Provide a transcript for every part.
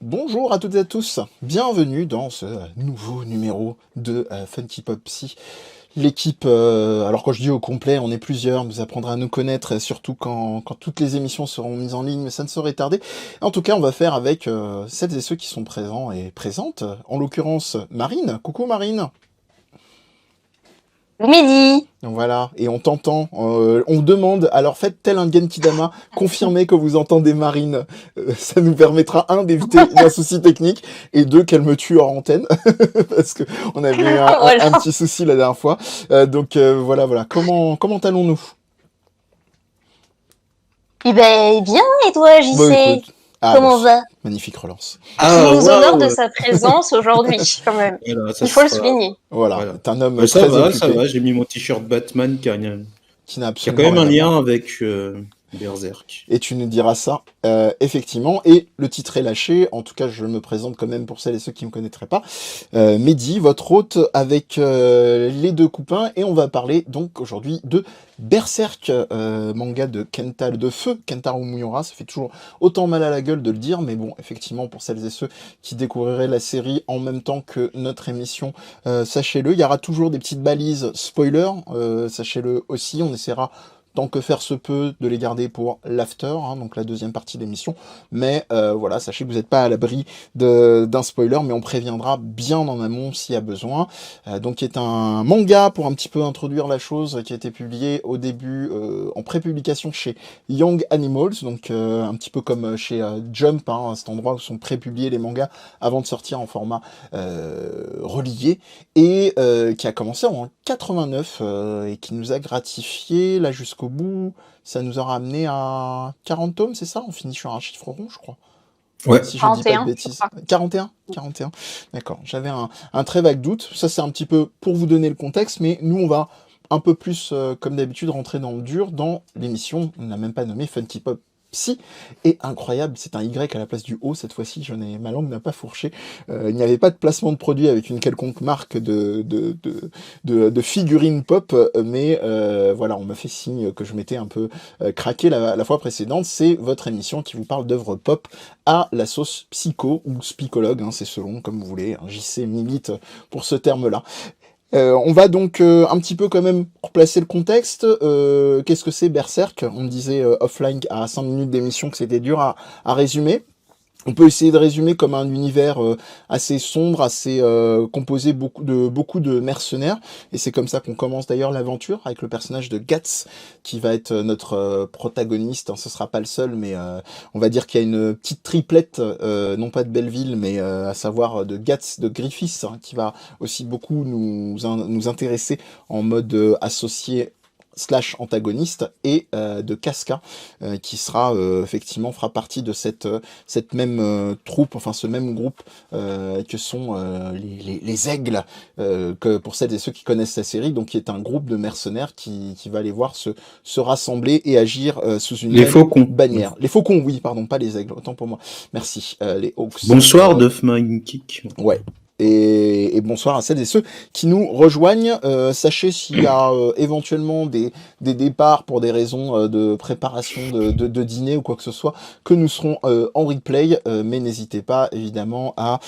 Bonjour à toutes et à tous, bienvenue dans ce nouveau numéro de Funky Pop Psy. L'équipe, alors quand je dis au complet, on est plusieurs, vous apprendrez à nous connaître, surtout quand toutes les émissions seront mises en ligne, mais ça ne saurait tarder. En tout cas, on va faire avec celles et ceux qui sont présents et présentes, en l'occurrence Marine. Coucou Marine. Midi. Donc voilà, et on t'entend, on demande, alors faites tel un Genkidama, confirmez que vous entendez Marine. Ça nous permettra, un, d'éviter un souci technique, et deux, qu'elle me tue hors antenne, parce que on avait eu un Voilà. petit souci la dernière fois. Voilà. Comment allons-nous? Bien, et toi, Bon, JC? écoute, Comment va? magnifique relance. Qui Ah, nous honore de waouh! sa présence aujourd'hui, quand même. Voilà, ça Il faut le sera. souligner. Voilà, Voilà. t'es un homme très Ça occupé, va, j'ai mis mon t-shirt Batman qui n'a qui a quand absolument même rien un à voir. lien avec Berserk. Et tu nous diras ça, effectivement. Et le titre est lâché. En tout cas, je me présente quand même pour celles et ceux qui ne me connaîtraient pas. Mehdi, votre hôte avec les deux copains. Et on va parler donc aujourd'hui de Berserk, manga de feu Kentaro Miura. Ça fait toujours autant mal à la gueule de le dire. Mais bon, effectivement, pour celles et ceux qui découvriraient la série en même temps que notre émission, sachez-le, il y aura toujours des petites balises spoilers. Sachez-le aussi, on essaiera tant que faire se peut, de les garder pour l'after, hein, donc la deuxième partie de l'émission. Mais voilà, sachez que vous n'êtes pas à l'abri d'un spoiler, mais on préviendra bien en amont s'il y a besoin. Donc, qui est un manga, pour un petit peu introduire la chose, qui a été publié au début en pré-publication chez Young Animals, donc un petit peu comme chez Jump, hein, cet endroit où sont pré-publiés les mangas avant de sortir en format relié, et qui a commencé en 89 et qui nous a gratifié là jusqu'au bout. Ça nous aura amené à 40 tomes, c'est ça? On finit sur un chiffre rond, je crois. Ouais. Si je dis pas de 41, je bêtises. crois. 41? 41. D'accord. J'avais un très vague doute. Ça, c'est un petit peu pour vous donner le contexte, mais nous, on va un peu plus, comme d'habitude, rentrer dans le dur dans l'émission. On n'a même pas nommé Funky Pop Psy. Et incroyable, c'est un Y à la place du O cette fois-ci. Ma langue n'a pas fourché. Il n'y avait pas de placement de produit avec une quelconque marque de figurines pop, mais voilà, on m'a fait signe que je m'étais un peu craqué la fois précédente. C'est votre émission qui vous parle d'œuvres pop à la sauce psycho ou spicologue, hein, c'est selon, comme vous voulez. Hein, JC milite pour ce terme-là. On va donc un petit peu quand même replacer le contexte. Qu'est-ce que c'est Berserk? On me disait offline à 5 minutes d'émission que c'était dur à résumer. On peut essayer de résumer comme un univers assez sombre, assez composé beaucoup de mercenaires. Et c'est comme ça qu'on commence d'ailleurs l'aventure avec le personnage de Guts, qui va être notre protagoniste. Hein, ce sera pas le seul, mais on va dire qu'il y a une petite triplette, non pas de Belleville, mais à savoir de Guts, de Griffiths, hein, qui va aussi beaucoup nous intéresser en mode associé slash antagoniste, et de Casca, qui sera effectivement fera partie de cette même troupe, enfin ce même groupe que sont les aigles, que pour celles et ceux qui connaissent la série, donc qui est un groupe de mercenaires qui va aller voir se rassembler et agir sous une Les même faucons. bannière. Les faucons, oui, pardon, pas les aigles, autant pour moi. Merci. Les Hawks. Bonsoir, Duff Kick. Ouais. Et bonsoir à celles et ceux qui nous rejoignent. Sachez s'il y a éventuellement des départs pour des raisons de préparation de dîner ou quoi que ce soit, que nous serons en replay, mais n'hésitez pas évidemment à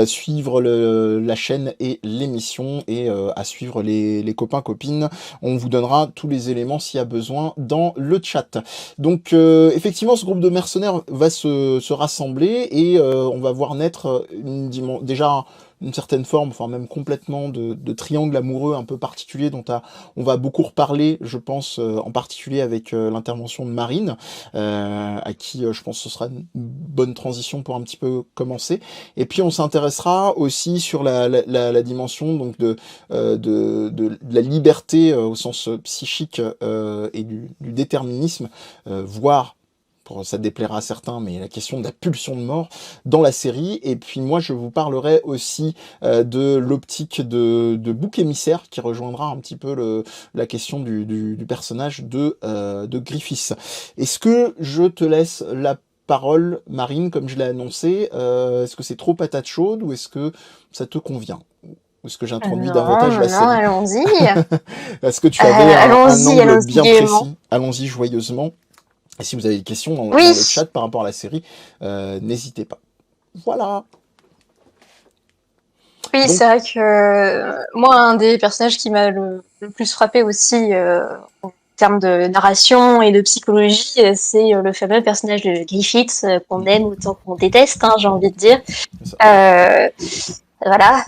suivre la chaîne et l'émission, et à suivre les copains-copines. On vous donnera tous les éléments s'il y a besoin dans le chat. Donc effectivement, ce groupe de mercenaires va se rassembler, et on va voir naître déjà une certaine forme, enfin même complètement, de triangle amoureux un peu particulier dont on va beaucoup reparler, je pense, en particulier avec l'intervention de Marine, à qui je pense que ce sera une bonne transition pour un petit peu commencer. Et puis on s'intéressera aussi sur la dimension donc de la liberté au sens psychique, et du déterminisme, voire, ça déplaira à certains, mais la question de la pulsion de mort dans la série. Et puis moi, je vous parlerai aussi de l'optique de bouc émissaire, qui rejoindra un petit peu la question du personnage de Griffiths. Est-ce que je te laisse la parole, Marine, comme je l'ai annoncé? Est-ce que c'est trop patate chaude, ou est-ce que ça te convient? Ou est-ce que j'introduis Non, davantage non, la non, série? allons-y. Est-ce que tu avais un Allons-y, angle allons-y bien gaiement. précis? Allons-y joyeusement. Et si vous avez des questions dans Oui, le chat par rapport à la série, n'hésitez pas. Voilà. Oui, Donc, c'est vrai que moi, un des personnages qui m'a le plus frappé aussi en termes de narration et de psychologie, c'est le fameux personnage de Griffith qu'on aime autant qu'on déteste, hein, j'ai envie de dire. c'est ça. Euh, voilà.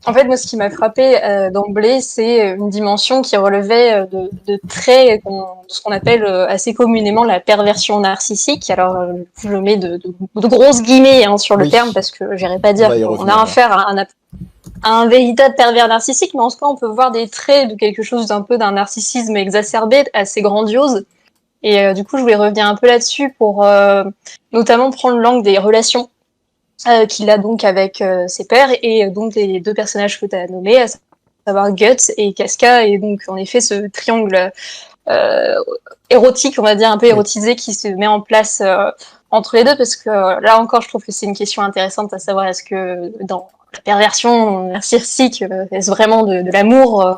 En fait, moi, ce qui m'a frappé d'emblée, c'est une dimension qui relevait de traits de ce qu'on appelle assez communément la perversion narcissique. Alors, je mets de grosses guillemets hein, sur le Oui, terme parce que j'irais pas on dire va y qu'on a revenir. affaire à un véritable pervers narcissique, mais en tout cas, on peut voir des traits de quelque chose d'un peu d'un narcissisme exacerbé, assez grandiose. Et du coup, je voulais revenir un peu là-dessus pour notamment prendre l'angle des relations qu'il a donc avec ses pairs et donc les deux personnages que tu as nommés, à savoir Guts et Casca, et donc en effet ce triangle euh, érotique, on va dire un peu Oui. érotisé, qui se met en place entre les deux, parce que là encore, je trouve que c'est une question intéressante à savoir, est-ce que dans la perversion narcissique, est-ce vraiment de l'amour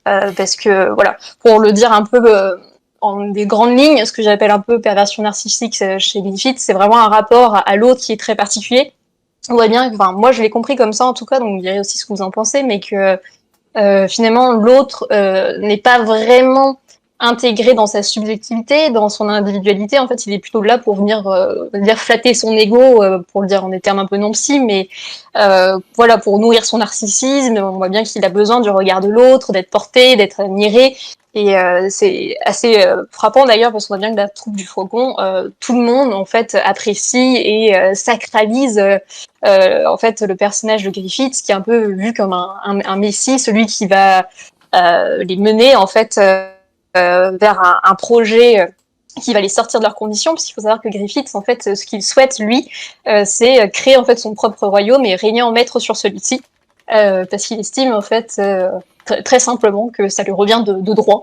parce que voilà, pour le dire un peu en des grandes lignes, ce que j'appelle un peu perversion narcissique chez Griffith, c'est vraiment un rapport à l'autre qui est très particulier. On voit bien que, enfin, moi je l'ai compris comme ça en tout cas, donc vous direz aussi ce que vous en pensez, mais que finalement l'autre n'est pas vraiment intégré dans sa subjectivité, dans son individualité. En fait, il est plutôt là pour venir dire flatter son ego, pour le dire en des termes un peu non psy, mais voilà, pour nourrir son narcissisme. On voit bien qu'il a besoin du regard de l'autre, d'être porté, d'être admiré. Et c'est assez frappant d'ailleurs parce qu'on voit bien que la troupe du Faucon, tout le monde en fait apprécie et sacralise en fait le personnage de Griffith, qui est un peu vu comme un messie, celui qui va les mener en fait vers un projet qui va les sortir de leurs conditions, parce qu'il faut savoir que Griffith, en fait, ce qu'il souhaite, lui, c'est créer en fait son propre royaume et régner en maître sur celui-ci, parce qu'il estime en fait très simplement que ça lui revient de droit.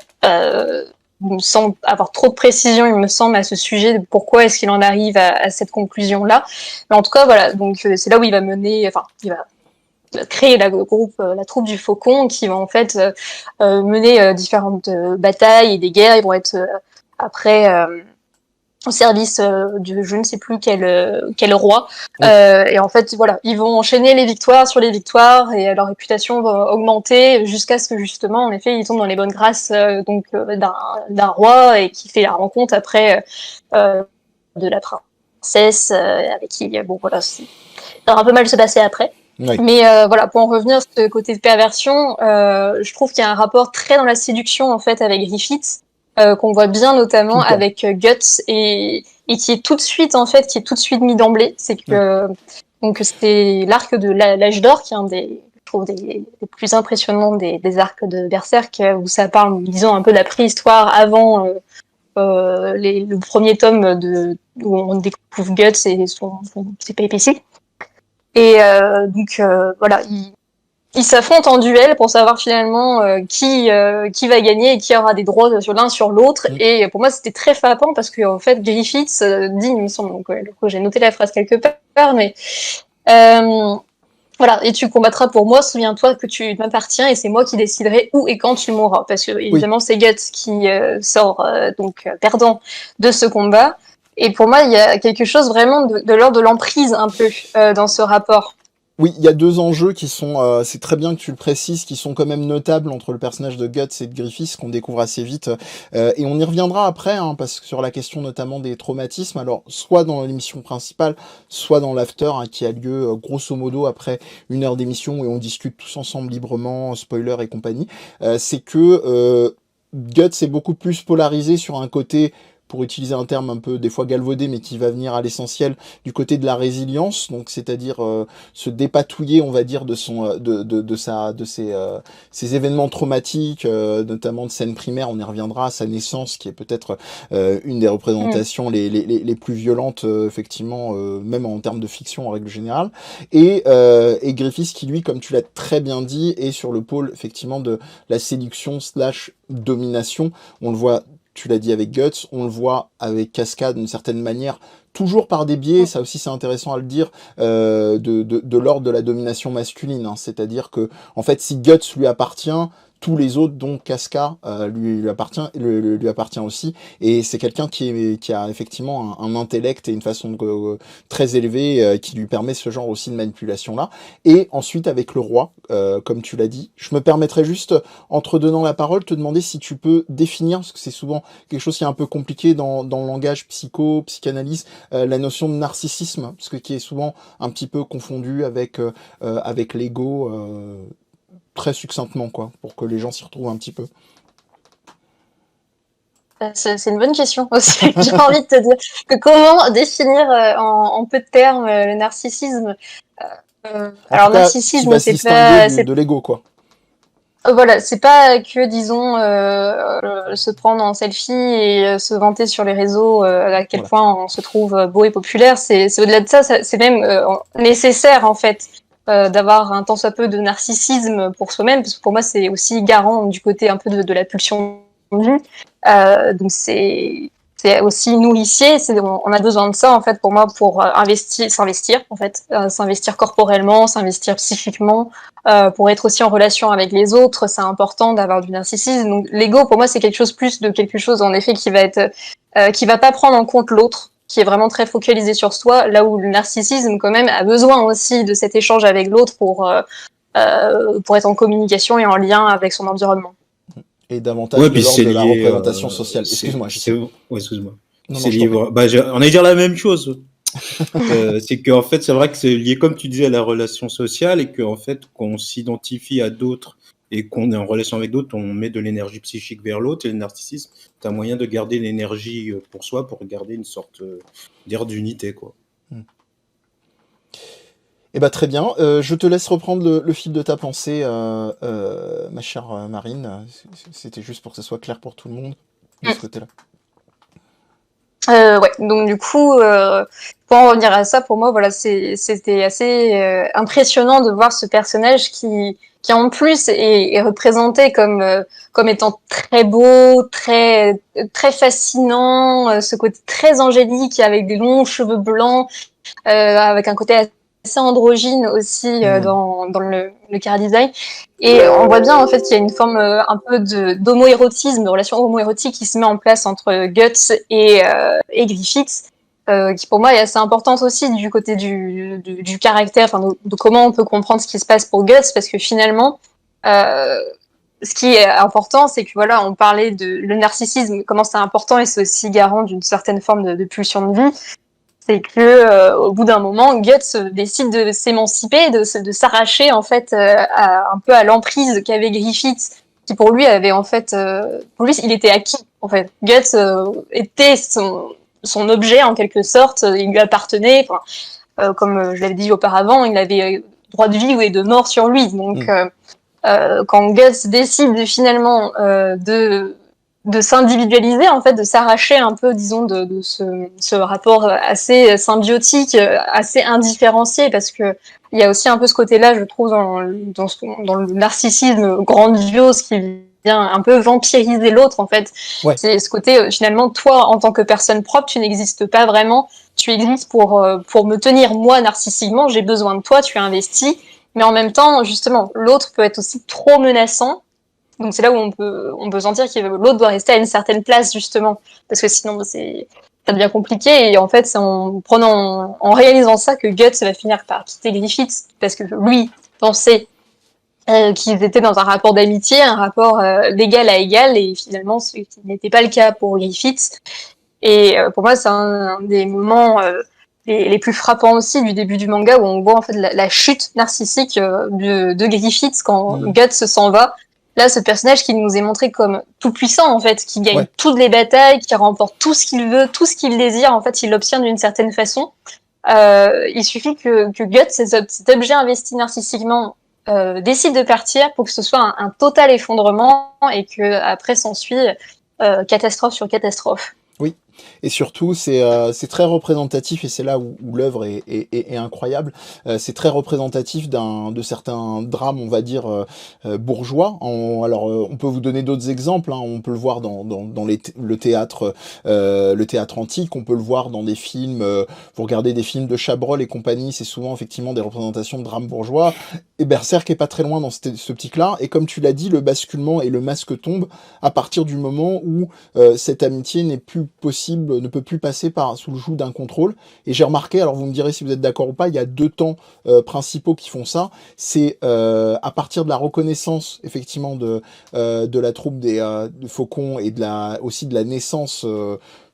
Sans avoir trop de précision, il me semble, à ce sujet, de pourquoi est-ce qu'il en arrive à cette conclusion-là. Mais en tout cas, voilà, donc c'est là où il va mener, enfin, il va créer la troupe du Faucon, qui va en fait mener différentes batailles et des guerres. Ils vont être après au service de je ne sais plus quel roi. Oui. Et en fait, voilà, ils vont enchaîner les victoires sur les victoires et leur réputation va augmenter jusqu'à ce que justement, en effet, ils tombent dans les bonnes grâces d'un roi et qui fait la rencontre après de la princesse avec qui, bon voilà, ça va un peu mal se passer après. Oui. Mais voilà, pour en revenir à ce côté de perversion, je trouve qu'il y a un rapport très dans la séduction en fait avec Griffith, qu'on voit bien Tout notamment le temps. avec Guts et qui est tout de suite en fait, qui est tout de suite mis d'emblée. C'est que donc c'est l'arc de l'âge d'or qui est un des je trouve des plus impressionnants des arcs de Berserk, où ça parle, disons, un peu de la préhistoire avant le premier tome où on découvre Guts et ses péripéties. Et donc voilà, ils s'affrontent en duel pour savoir finalement qui va gagner et qui aura des droits sur l'un sur l'autre. Mm. Et pour moi, c'était très frappant parce que en fait, Griffiths dit, il me semble, donc j'ai noté la phrase quelque part, mais voilà, et tu combattras pour moi, souviens-toi que tu m'appartiens et c'est moi qui déciderai où et quand tu mourras. Parce que évidemment, c'est Guts qui sort donc perdant de ce combat. Et pour moi, il y a quelque chose vraiment de l'ordre de l'emprise un peu dans ce rapport. Oui, il y a deux enjeux qui sont, c'est très bien que tu le précises, qui sont quand même notables entre le personnage de Guts et de Griffiths, qu'on découvre assez vite, et on y reviendra après, hein, parce que sur la question notamment des traumatismes, alors soit dans l'émission principale, soit dans l'after, hein, qui a lieu grosso modo après 1 heure d'émission où on discute tous ensemble librement, spoiler et compagnie, c'est que Guts est beaucoup plus polarisé sur un côté, pour utiliser un terme un peu des fois galvaudé, mais qui va venir à l'essentiel, du côté de la résilience, donc c'est-à-dire se dépatouiller, on va dire, de ses événements traumatiques, notamment de scène primaire. On y reviendra, à sa naissance, qui est peut-être une des représentations les plus violentes, effectivement, même en termes de fiction en règle générale. Et Griffiths, qui lui, comme tu l'as très bien dit, est sur le pôle effectivement de la séduction slash domination. On le voit, tu l'as dit avec Guts, on le voit avec Casca d'une certaine manière, toujours par des biais, ça aussi c'est intéressant à le dire, de l'ordre de la domination masculine, hein. C'est-à-dire que, en fait, si Guts lui appartient, tous les autres, dont Casca, lui appartient aussi. Et c'est quelqu'un qui a effectivement un intellect et une façon très élevée qui lui permet ce genre aussi de manipulation-là. Et ensuite, avec le roi, comme tu l'as dit, je me permettrais juste, en te donnant la parole, te demander si tu peux définir, parce que c'est souvent quelque chose qui est un peu compliqué dans le langage psychanalyse, la notion de narcissisme, parce que qui est souvent un petit peu confondu avec l'ego, très succinctement, quoi, pour que les gens s'y retrouvent un petit peu. C'est une bonne question aussi. J'ai envie de te dire que comment définir en peu de termes le narcissisme. Alors, Tout cas, qui narcissisme, va se c'est distinguer pas, de l'ego, quoi. voilà, c'est pas que, disons, se prendre en selfie et se vanter sur les réseaux à quel Voilà. point on se trouve beau et populaire. C'est au-delà de ça, c'est même nécessaire, en fait, d'avoir un tant soit peu de narcissisme pour soi-même, parce que pour moi, c'est aussi garant du côté un peu de la pulsion de vue. Donc, c'est aussi nourricier. On a besoin de ça, en fait, pour moi, pour s'investir, en fait, s'investir corporellement, s'investir psychiquement. Pour être aussi en relation avec les autres, c'est important d'avoir du narcissisme. Donc l'ego, pour moi, c'est quelque chose en effet qui va pas prendre en compte l'autre, qui est vraiment très focalisé sur soi, là où le narcissisme quand même a besoin aussi de cet échange avec l'autre pour être en communication et en lien avec son environnement. Et davantage Ouais, de puis l'ordre c'est de la lié. représentation sociale. Excuse-moi, Ouais, excuse-moi. Non, C'est je lié. t'en prie. Bah, on allait dire la même chose. C'est qu'en fait, c'est vrai que c'est lié, comme tu disais, à la relation sociale et qu'en fait, qu'on s'identifie à d'autres et qu'on est en relation avec d'autres, on met de l'énergie psychique vers l'autre. Et le narcissisme, c'est un moyen de garder l'énergie pour soi, pour garder une sorte d'air d'unité, quoi. Eh ben, très bien. Je te laisse reprendre le fil de ta pensée, ma chère Marine. C'était juste pour que ce soit clair pour tout le monde de ce côté-là. Ouais, donc du coup, pour en revenir à ça, pour moi, voilà, c'était assez impressionnant de voir ce personnage qui en plus est représenté comme étant très beau, très fascinant, ce côté très angélique avec des longs cheveux blancs, avec un côté assez androgyne aussi dans le car design. Et on voit bien en fait qu'il y a une forme un peu d'homoérotisme, de relation homoérotique qui se met en place entre Guts et Griffith, qui pour moi est assez importante aussi du côté du caractère, enfin de comment on peut comprendre ce qui se passe pour Guts, parce que finalement, ce qui est important, c'est que voilà, on parlait de le narcissisme, comment c'est important et c'est aussi garant d'une certaine forme de pulsion de vie. C'est que au bout d'un moment, Guts décide de s'émanciper, de s'arracher en fait un peu à l'emprise qu'avait Griffith, qui pour lui avait en fait, pour lui il était acquis en fait. Guts était son objet en quelque sorte, il lui appartenait. Comme je l'avais dit auparavant, il avait droit de vie et de mort sur lui. Donc quand Guts décide finalement de s'individualiser, en fait, de s'arracher un peu, disons, de ce rapport assez symbiotique, assez indifférencié, parce que il y a aussi un peu ce côté-là, je trouve, dans le narcissisme grandiose qui vient un peu vampiriser l'autre, en fait. Ouais. C'est ce côté, finalement, toi, en tant que personne propre, tu n'existes pas vraiment, tu existes pour me tenir, moi, narcissiquement, j'ai besoin de toi, tu es investi, mais en même temps, justement, l'autre peut être aussi trop menaçant. Donc c'est là où on peut sentir que l'autre doit rester à une certaine place, justement, parce que sinon ça devient compliqué. Et en fait, c'est en réalisant ça que Guts va finir par quitter Griffith, parce que lui pensait qu'ils étaient dans un rapport d'amitié, un rapport d'égal à égal, et finalement, ce qui n'était pas le cas pour Griffith. Et pour moi, c'est un des moments les plus frappants aussi du début du manga, où on voit en fait la chute narcissique de Griffith quand Guts s'en va. Là, ce personnage qui nous est montré comme tout puissant, en fait, qui gagne toutes les batailles, qui remporte tout ce qu'il veut, tout ce qu'il désire, en fait, il l'obtient d'une certaine façon. Il suffit que Guts, cet objet investi narcissiquement, décide de partir pour que ce soit un total effondrement et que après s'ensuit catastrophe sur catastrophe. Oui, Et surtout, c'est très représentatif, et c'est là où l'œuvre est incroyable. C'est très représentatif de certains drames, on va dire, bourgeois. Alors, on peut vous donner d'autres exemples, hein. On peut le voir le théâtre antique, on peut le voir dans des films, vous regardez des films de Chabrol et compagnie, c'est souvent effectivement des représentations de drames bourgeois. Et Berserk est pas très loin dans ce optique-là. Et comme tu l'as dit, le basculement et le masque tombent à partir du moment où cette amitié n'est plus possible, ne peut plus passer sous le joug d'un contrôle. Et j'ai remarqué, alors vous me direz si vous êtes d'accord ou pas, il y a deux temps principaux qui font ça. C'est à partir de la reconnaissance, effectivement, de la troupe de Faucon, et aussi de la naissance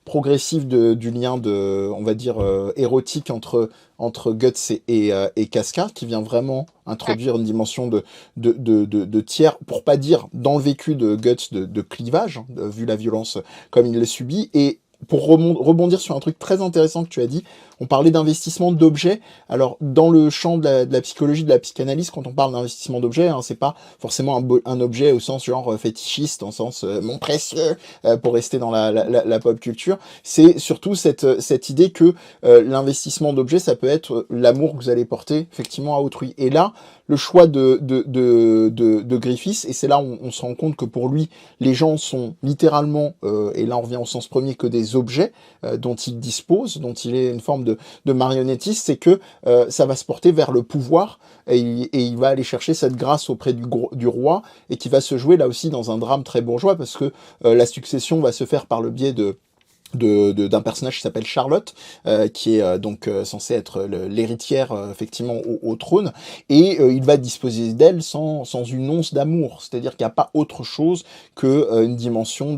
progressive du lien on va dire, érotique entre Guts et Casca, qui vient vraiment introduire une dimension de tiers, pour pas dire dans le vécu de Guts de clivage, hein, vu la violence comme il l'a subi. Et pour rebondir sur un truc très intéressant que tu as dit, on parlait d'investissement d'objets. Alors, dans le champ de la psychologie, de la psychanalyse, quand on parle d'investissement d'objets, hein, c'est pas forcément un objet au sens genre fétichiste, en sens mon précieux, pour rester dans la pop culture. C'est surtout cette idée que l'investissement d'objets, ça peut être l'amour que vous allez porter effectivement à autrui. Et là, le choix de Griffiths, et c'est là où on se rend compte que pour lui, les gens sont littéralement, et là on revient au sens premier, que des objets dont il dispose, dont il est une forme de marionnettiste, c'est que ça va se porter vers le pouvoir, et il va aller chercher cette grâce auprès du roi, et qui va se jouer là aussi dans un drame très bourgeois, parce que la succession va se faire par le biais d'un personnage qui s'appelle Charlotte, qui est donc censée être l'héritière effectivement au trône, et il va disposer d'elle sans une once d'amour, c'est-à-dire qu'il n'y a pas autre chose que une dimension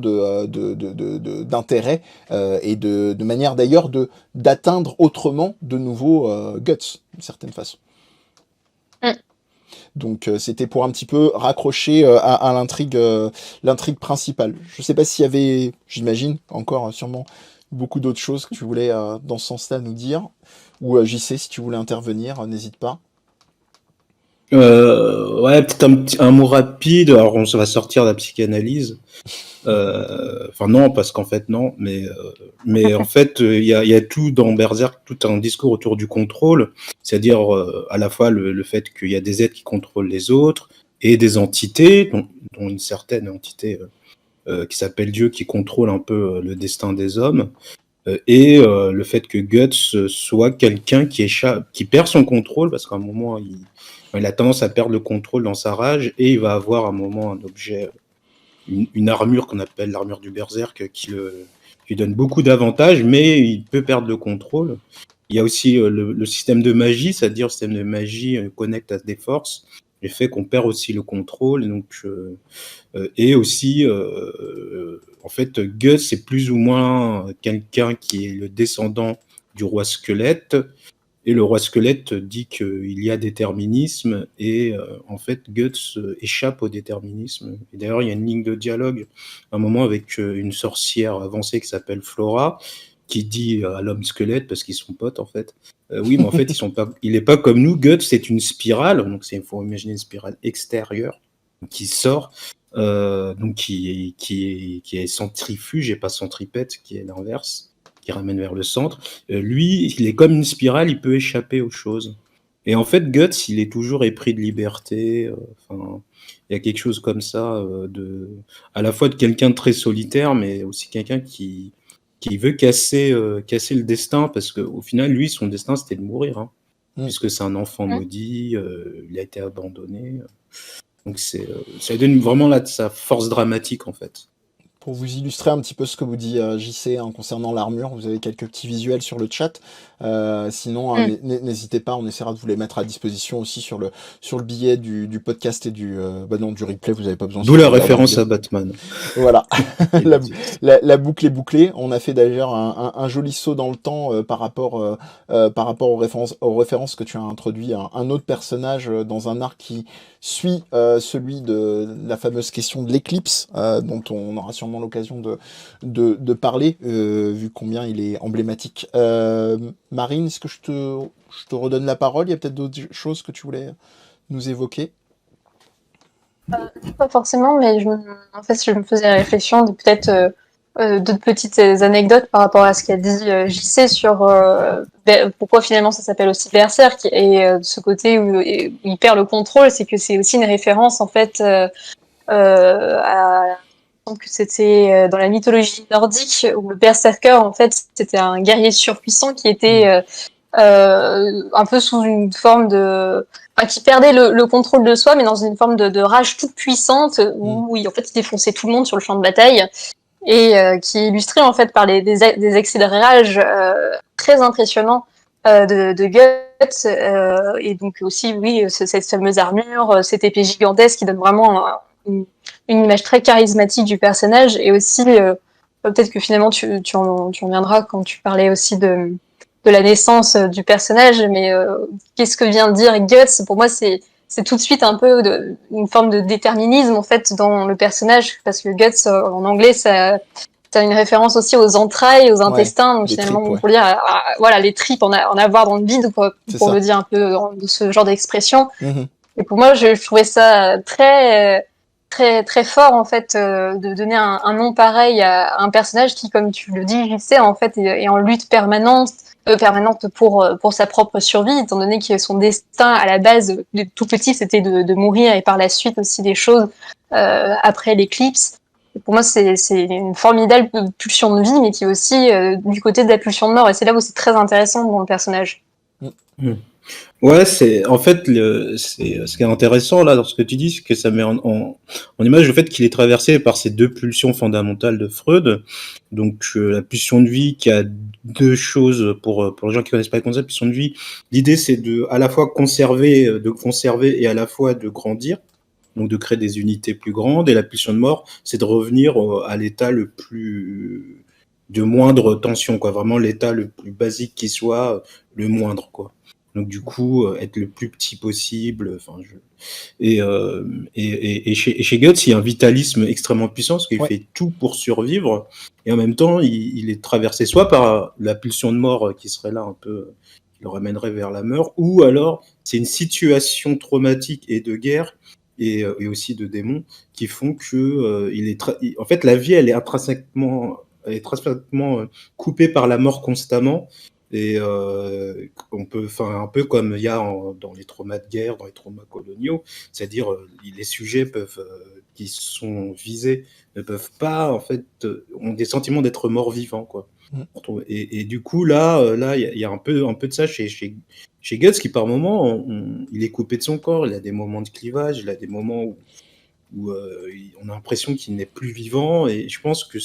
d'intérêt, et de manière d'ailleurs d'atteindre autrement de nouveau Guts, d'une certaine façon. Donc c'était pour un petit peu raccrocher à l'intrigue principale. Je sais pas s'il y avait, j'imagine, encore sûrement beaucoup d'autres choses que tu voulais dans ce sens-là nous dire, ou JC, si tu voulais intervenir, n'hésite pas. Ouais, peut-être un mot rapide. Alors, on va sortir de la psychanalyse. Enfin non, parce qu'en fait non, mais en fait il y a tout dans Berserk, tout un discours autour du contrôle, c'est-à-dire à la fois le fait qu'il y a des êtres qui contrôlent les autres et des entités, dont une certaine entité qui s'appelle Dieu, qui contrôle un peu le destin des hommes, et le fait que Guts soit quelqu'un qui perd son contrôle, parce qu'à un moment il a tendance à perdre le contrôle dans sa rage, et il va avoir à un moment un objet, une armure qu'on appelle l'armure du berserk, qui lui donne beaucoup d'avantages, mais il peut perdre le contrôle. Il y a aussi le système de magie, c'est-à-dire le système de magie connecte à des forces, le fait qu'on perd aussi le contrôle. Donc, et aussi, en fait, Gus, c'est plus ou moins quelqu'un qui est le descendant du roi squelette. Et le roi squelette dit qu'il y a déterminisme, et en fait Guts échappe au déterminisme. Et d'ailleurs il y a une ligne de dialogue à un moment avec une sorcière avancée qui s'appelle Flora, qui dit à l'homme squelette, parce qu'ils sont potes en fait, oui mais en fait il est pas comme nous, Guts c'est une spirale, donc il faut imaginer une spirale extérieure qui sort, donc qui est centrifuge et pas centripète, qui est l'inverse, qui ramène vers le centre. Lui, il est comme une spirale, il peut échapper aux choses. Et en fait, Guts, il est toujours épris de liberté. Enfin, il y a quelque chose comme ça, à la fois de quelqu'un de très solitaire, mais aussi quelqu'un qui veut casser le destin, parce qu'au final, lui, son destin, c'était de mourir, hein, puisque c'est un enfant maudit, il a été abandonné. Donc ça donne vraiment sa force dramatique, en fait. Pour vous illustrer un petit peu ce que vous dit JC concernant l'armure, vous avez quelques petits visuels sur le chat. Sinon, n'hésitez pas, on essaiera de vous les mettre à disposition aussi sur le billet du podcast et du replay. Vous n'avez pas besoin. D'où la référence à Batman. Voilà, la boucle est bouclée. On a fait d'ailleurs un joli saut dans le temps par rapport aux références que tu as introduit. Un autre personnage dans un arc qui suit celui de la fameuse question de l'éclipse, dont on aura sûrement l'occasion de parler, vu combien il est emblématique. Marine, est-ce que je te redonne la parole? Il y a peut-être d'autres choses que tu voulais nous évoquer? Pas forcément, mais en fait, je me faisais la réflexion de peut-être d'autres petites anecdotes par rapport à ce qu'a dit JC sur pourquoi finalement ça s'appelle aussi Berserk et ce côté où il perd le contrôle, c'est que c'est aussi une référence en fait à que c'était dans la mythologie nordique où le berserker en fait c'était un guerrier surpuissant qui était un peu sous une forme de qui perdait le contrôle de soi mais dans une forme de rage toute puissante où en fait il défonçait tout le monde sur le champ de bataille et qui est illustré en fait par des excès de rage très impressionnants de Guts et donc aussi oui cette fameuse armure, cette épée gigantesque qui donne vraiment une image très charismatique du personnage et aussi peut-être que finalement tu en viendras quand tu parlais aussi de la naissance du personnage, mais qu'est-ce que vient de dire Guts? Pour moi, c'est tout de suite un peu une forme de déterminisme en fait dans le personnage, parce que Guts en anglais, ça a une référence aussi aux entrailles, aux intestins, donc finalement, tripes, pour dire, voilà, les tripes, en avoir dans le bide, pour le dire un peu de ce genre d'expression. Et pour moi, je trouvais ça très fort en fait de donner un nom pareil à un personnage qui, comme tu le dis, JC, en fait est en lutte permanente pour sa propre survie, étant donné que son destin à la base, de tout petit, c'était de mourir et par la suite aussi des choses après l'éclipse. Et pour moi, c'est une formidable pulsion de vie, mais qui est aussi du côté de la pulsion de mort. Et c'est là où c'est très intéressant dans le personnage. Ouais, c'est en fait ce qui est intéressant là dans ce que tu dis, c'est que ça met en image le fait qu'il est traversé par ces deux pulsions fondamentales de Freud. Donc la pulsion de vie qui a deux choses pour les gens qui connaissent pas le concept. Pulsion de vie, l'idée c'est de à la fois conserver et à la fois de grandir, donc de créer des unités plus grandes. Et la pulsion de mort, c'est de revenir à l'état le plus de moindre tension, quoi, vraiment l'état le plus basique qui soit, le moindre, quoi. Donc du coup, être le plus petit possible. Enfin, et chez Guts, il y a un vitalisme extrêmement puissant parce qu'il fait tout pour survivre et en même temps, il est traversé soit par la pulsion de mort qui serait là un peu, qui le ramènerait vers la mort, ou alors c'est une situation traumatique et de guerre et aussi de démons qui font que en fait la vie elle est intrinsèquement coupée par la mort constamment. Et on peut, enfin un peu comme il y a dans les traumas de guerre, dans les traumas coloniaux, c'est-à-dire les sujets qui sont visés ne peuvent pas en fait ont des sentiments d'être morts vivants, quoi. Et du coup là il y a un peu de ça chez Guts qui par moment il est coupé de son corps, il a des moments de clivage, il a des moments où on a l'impression qu'il n'est plus vivant et je pense que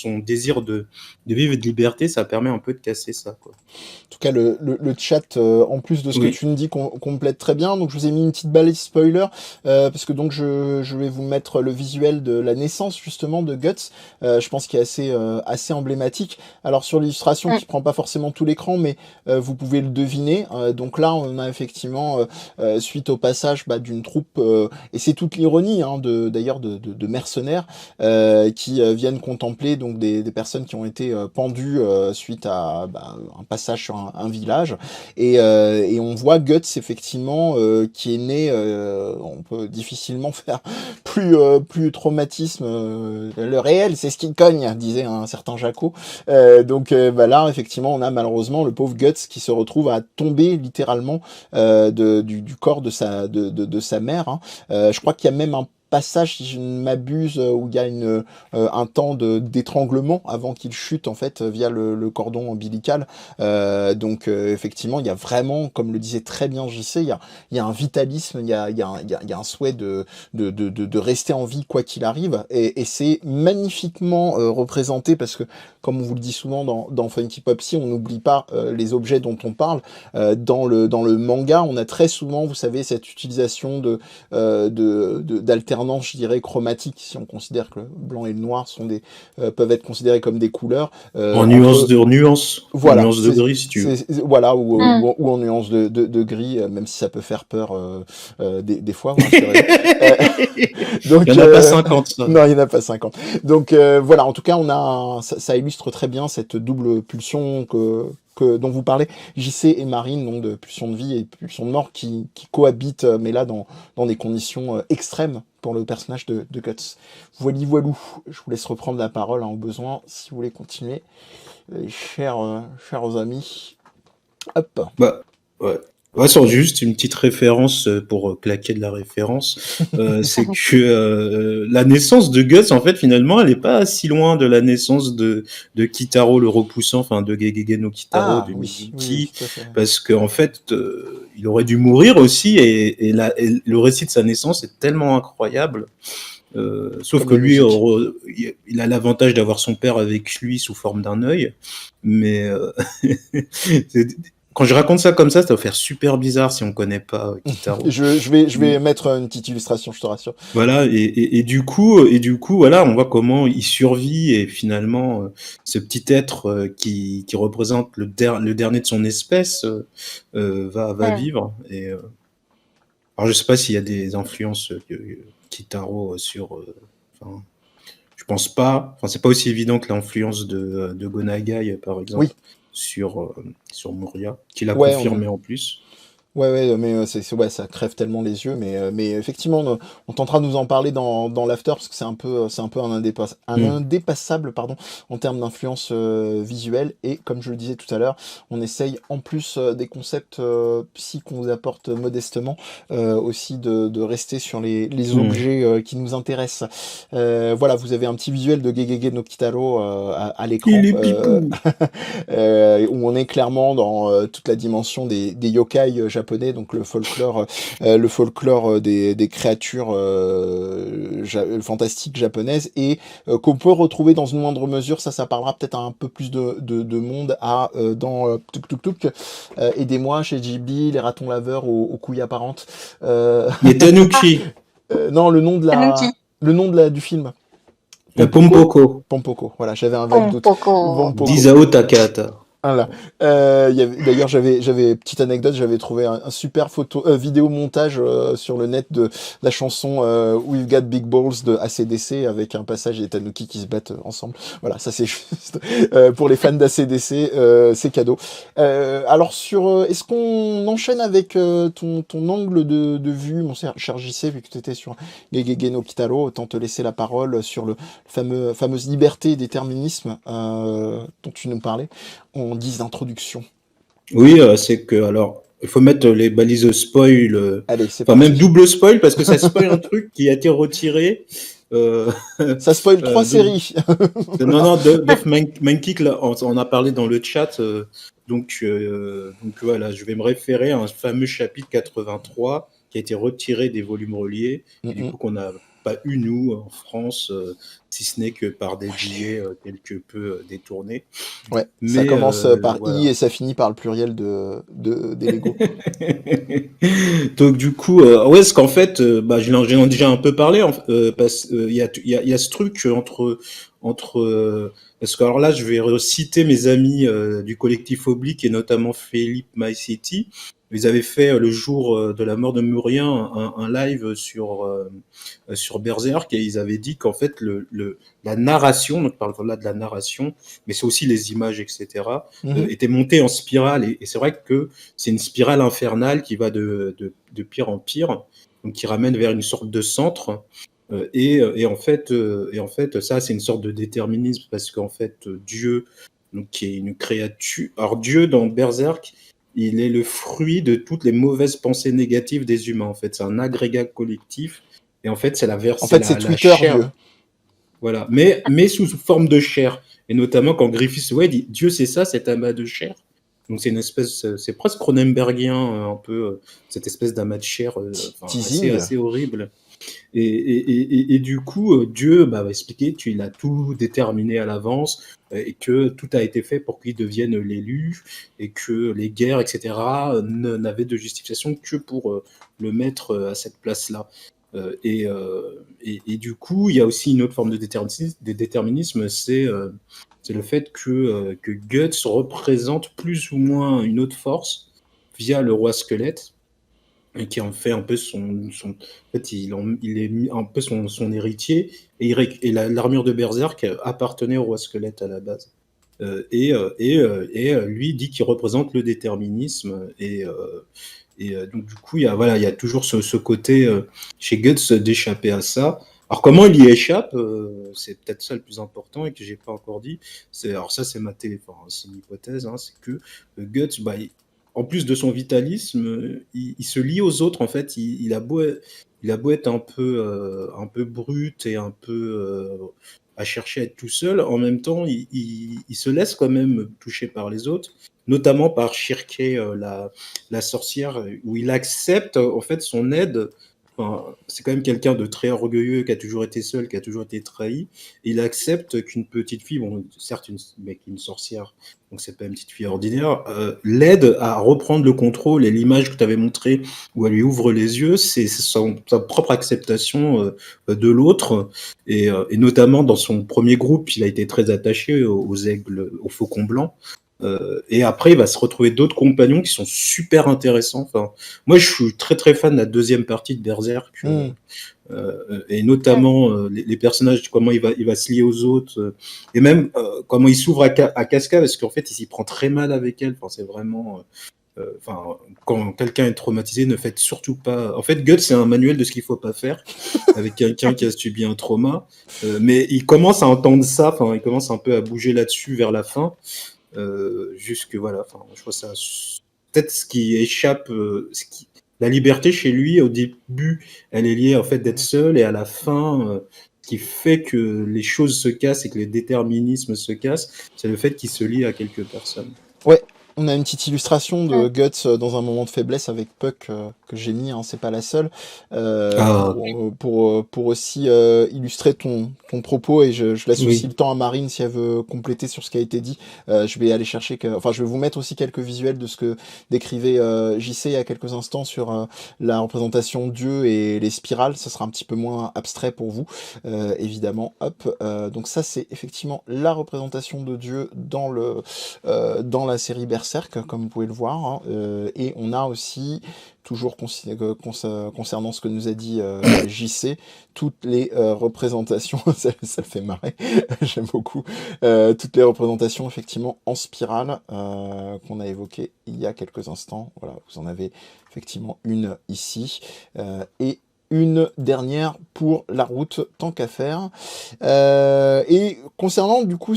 son désir de vivre et de liberté, ça permet un peu de casser ça, quoi. En tout cas, le chat, en plus de ce que tu nous dis, complète très bien. Donc, je vous ai mis une petite balise spoiler, parce que donc je vais vous mettre le visuel de la naissance, justement, de Guts. Je pense qu'il est assez emblématique. Alors, sur l'illustration, qui prend pas forcément tout l'écran, mais vous pouvez le deviner. Donc là, on a effectivement, suite au passage d'une troupe, et c'est toute l'ironie, hein, d'ailleurs, de mercenaires, qui viennent contempler donc des personnes qui ont été pendues suite à un passage sur un village et on voit Guts effectivement qui est né, on peut difficilement faire plus traumatisme, le réel c'est ce qui cogne, disait un certain Jaco. Donc là effectivement on a malheureusement le pauvre Guts qui se retrouve à tomber littéralement du corps de sa mère, hein. Je crois qu'il y a même un passage, si je ne m'abuse, où il y a un temps d'étranglement avant qu'il chute en fait via le cordon ombilical. Donc effectivement, il y a vraiment, comme le disait très bien JC, il y a un vitalisme, il y a un souhait de rester en vie quoi qu'il arrive, et c'est magnifiquement représenté parce que, comme on vous le dit souvent dans Funky Popsy, on n'oublie pas les objets dont on parle. Dans le manga, on a très souvent, vous savez, cette utilisation d'alternance, je dirais, chromatique, si on considère que le blanc et le noir peuvent être considérés comme des couleurs. En nuance voilà, en nuance de gris, si tu veux. Voilà, ou en nuance de gris, même si ça peut faire peur des fois. Ouais, c'est vrai. Donc, il n'y en a pas 50. Ça. Non, il n'y en a pas 50. Donc voilà, en tout cas, ça illustre très bien cette double pulsion dont vous parlez, JC et Marine, donc de pulsion de vie et pulsion de mort, qui cohabitent, mais là dans des conditions extrêmes pour le personnage de Guts. Voilou, je vous laisse reprendre la parole au besoin, si vous voulez continuer. Chers amis. Hop. Bah, ouais. Ouais, sur juste une petite référence pour claquer de la référence, c'est que la naissance de Guts, en fait, finalement, elle est pas si loin de la naissance de Kitaro le repoussant, enfin de Gegege no Kitaro de Mizuki, tout à fait. parce que en fait, il aurait dû mourir aussi, et le récit de sa naissance est tellement incroyable. Sauf Comme que la lui, musique. il a l'avantage d'avoir son père avec lui sous forme d'un œil, mais quand je raconte ça comme ça va faire super bizarre si on connaît pas Kitaro. Je vais mettre une petite illustration, je te rassure. Voilà, et du coup, voilà, on voit comment il survit, et finalement, ce petit être qui représente le dernier de son espèce va vivre. Et alors, je sais pas s'il y a des influences Kitaro sur. Enfin, je pense pas. Enfin, c'est pas aussi évident que l'influence de Go Nagai, par exemple, Oui. sur Moria, qui l'a Ouais, confirmé en plus. Ouais, mais ouais, ça crève tellement les yeux, mais effectivement, on tentera de nous en parler dans l'after parce que c'est un peu un indépassable, pardon, en termes d'influence visuelle. Et comme je le disais tout à l'heure, on essaye en plus des concepts psy qu'on vous apporte modestement, aussi de rester sur les objets qui nous intéressent. Voilà, vous avez un petit visuel de Gegege no Kitaro à l'écran, Il est pipou. où on est clairement dans toute la dimension des yokai japonais, donc le folklore des créatures fantastiques japonaises, et qu'on peut retrouver dans une moindre mesure, ça parlera peut-être à un peu plus de monde dans Tuk Tuk Tuk, aidez-moi, chez Ghibli, les ratons laveurs aux couilles apparentes. Les Tanuki. Non, le nom du film. Pompoko. Pompoko, voilà, j'avais un vague doute. Pompoko. D'Isao Takahata. Voilà. D'ailleurs, j'avais petite anecdote, j'avais trouvé un super vidéo montage sur le net de la chanson We've Got Big Balls de AC/DC avec un passage des Tanuki qui se battent ensemble. Voilà, ça c'est juste pour les fans d'ACDC, c'est cadeau. Alors est-ce qu'on enchaîne avec ton angle de vue, mon cher JC, vu que tu étais sur Gegege no Kitaro, autant te laisser la parole sur le fameuse liberté et déterminisme dont tu nous parlais en guise d'introduction. Oui, c'est que, alors, il faut mettre les balises spoil, Allez, c'est enfin parti. même double spoil, parce que ça spoil un truc qui a été retiré. Ça spoil 3 séries. Non, Dove Mankick, là, on a parlé dans le chat, donc voilà, je vais me référer à un fameux chapitre 83 qui a été retiré des volumes reliés, et du coup qu'on n'a pas eu, nous, en France, si ce n'est que par des billets quelque peu détournés. Ouais, mais ça commence par voilà. I et ça finit par le pluriel des Lego. Donc du coup, ouais, parce qu'en fait, j'en ai déjà un peu parlé, parce il y a ce truc entre parce que alors là, je vais reciter mes amis du collectif Oblique, et notamment Philippe My City. Ils avaient fait le jour de la mort de Murien un live sur Berserk, et ils avaient dit qu'en fait la narration, donc on parle là de la narration, mais c'est aussi les images, etc., était montée en spirale, et c'est vrai que c'est une spirale infernale qui va de pire en pire, donc qui ramène vers une sorte de centre. Et en fait, ça, c'est une sorte de déterminisme, parce qu'en fait, Dieu, donc, qui est une créature. Alors, Dieu, dans Berserk, il est le fruit de toutes les mauvaises pensées négatives des humains. En fait, c'est un agrégat collectif. Et en fait, c'est c'est Twitter, chair. Dieu. Voilà, mais sous forme de chair. Et notamment quand Griffiths dit Dieu, c'est ça, cet amas de chair. Donc c'est une espèce, c'est presque Cronenbergien, un peu cette espèce d'amas de chair assez horrible. Et du coup, Dieu va expliquer qu'il a tout déterminé à l'avance, et que tout a été fait pour qu'il devienne l'élu, et que les guerres, etc., n'avaient de justification que pour le mettre à cette place-là. Et du coup, il y a aussi une autre forme de déterminisme, c'est le fait que Guts représente plus ou moins une autre force via le roi squelette, et qui en fait un peu en fait, il est un peu son héritier, et l'armure de Berserk appartenait au roi squelette à la base. Lui dit qu'il représente le déterminisme. Donc du coup, il y a toujours ce côté chez Guts d'échapper à ça. Alors comment il y échappe, c'est peut-être ça le plus important et que j'ai pas encore dit. Alors ça c'est c'est une hypothèse, hein, c'est que Guts, en plus de son vitalisme, il se lie aux autres en fait. Il a beau être un peu brut et un peu à chercher à être tout seul, en même temps il se laisse quand même toucher par les autres, notamment par Shirke, la sorcière, où il accepte en fait son aide. Enfin, c'est quand même quelqu'un de très orgueilleux, qui a toujours été seul, qui a toujours été trahi. Et il accepte qu'une petite fille, bon, certes, mais une sorcière, donc c'est pas une petite fille ordinaire, l'aide à reprendre le contrôle. Et l'image que tu avais montrée, où elle lui ouvre les yeux, c'est sa propre acceptation de l'autre. Et notamment dans son premier groupe, il a été très attaché aux aigles, aux faucons blancs. Et après, il va se retrouver d'autres compagnons qui sont super intéressants. Enfin, moi, je suis très très fan de la deuxième partie de Berserk, et notamment les personnages, comment il va se lier aux autres, et même comment il s'ouvre à Casca, parce qu'en fait, il s'y prend très mal avec elle. Enfin, c'est vraiment, quand quelqu'un est traumatisé, ne faites surtout pas. En fait, Guts, c'est un manuel de ce qu'il faut pas faire avec quelqu'un qui a subi un trauma. Mais il commence à entendre ça. Enfin, il commence un peu à bouger là-dessus vers la fin. Jusque voilà, enfin, je vois ça peut-être ce qui échappe, la liberté chez lui au début, elle est liée en fait d'être seul, et à la fin, ce qui fait que les choses se cassent et que les déterminismes se cassent, c'est le fait qu'il se lie à quelques personnes. Ouais, on a une petite illustration de Guts dans un moment de faiblesse avec Puck que j'ai mis, hein, c'est pas la seule, Ah pour aussi illustrer ton propos, et je laisse aussi oui. le temps à Marine si elle veut compléter sur ce qui a été dit. Je vais aller chercher, enfin je vais vous mettre aussi quelques visuels de ce que décrivait JC il y a quelques instants sur la représentation Dieu et les spirales. Ça sera un petit peu moins abstrait pour vous, évidemment. Hop, donc ça c'est effectivement la représentation de Dieu dans la série Berserk, comme vous pouvez le voir, hein. Et on a aussi, toujours concernant ce que nous a dit JC, toutes les représentations, ça le fait marrer, j'aime beaucoup, toutes les représentations effectivement en spirale qu'on a évoquées il y a quelques instants. Voilà, vous en avez effectivement une ici, et une dernière pour la route, tant qu'à faire. Et concernant du coup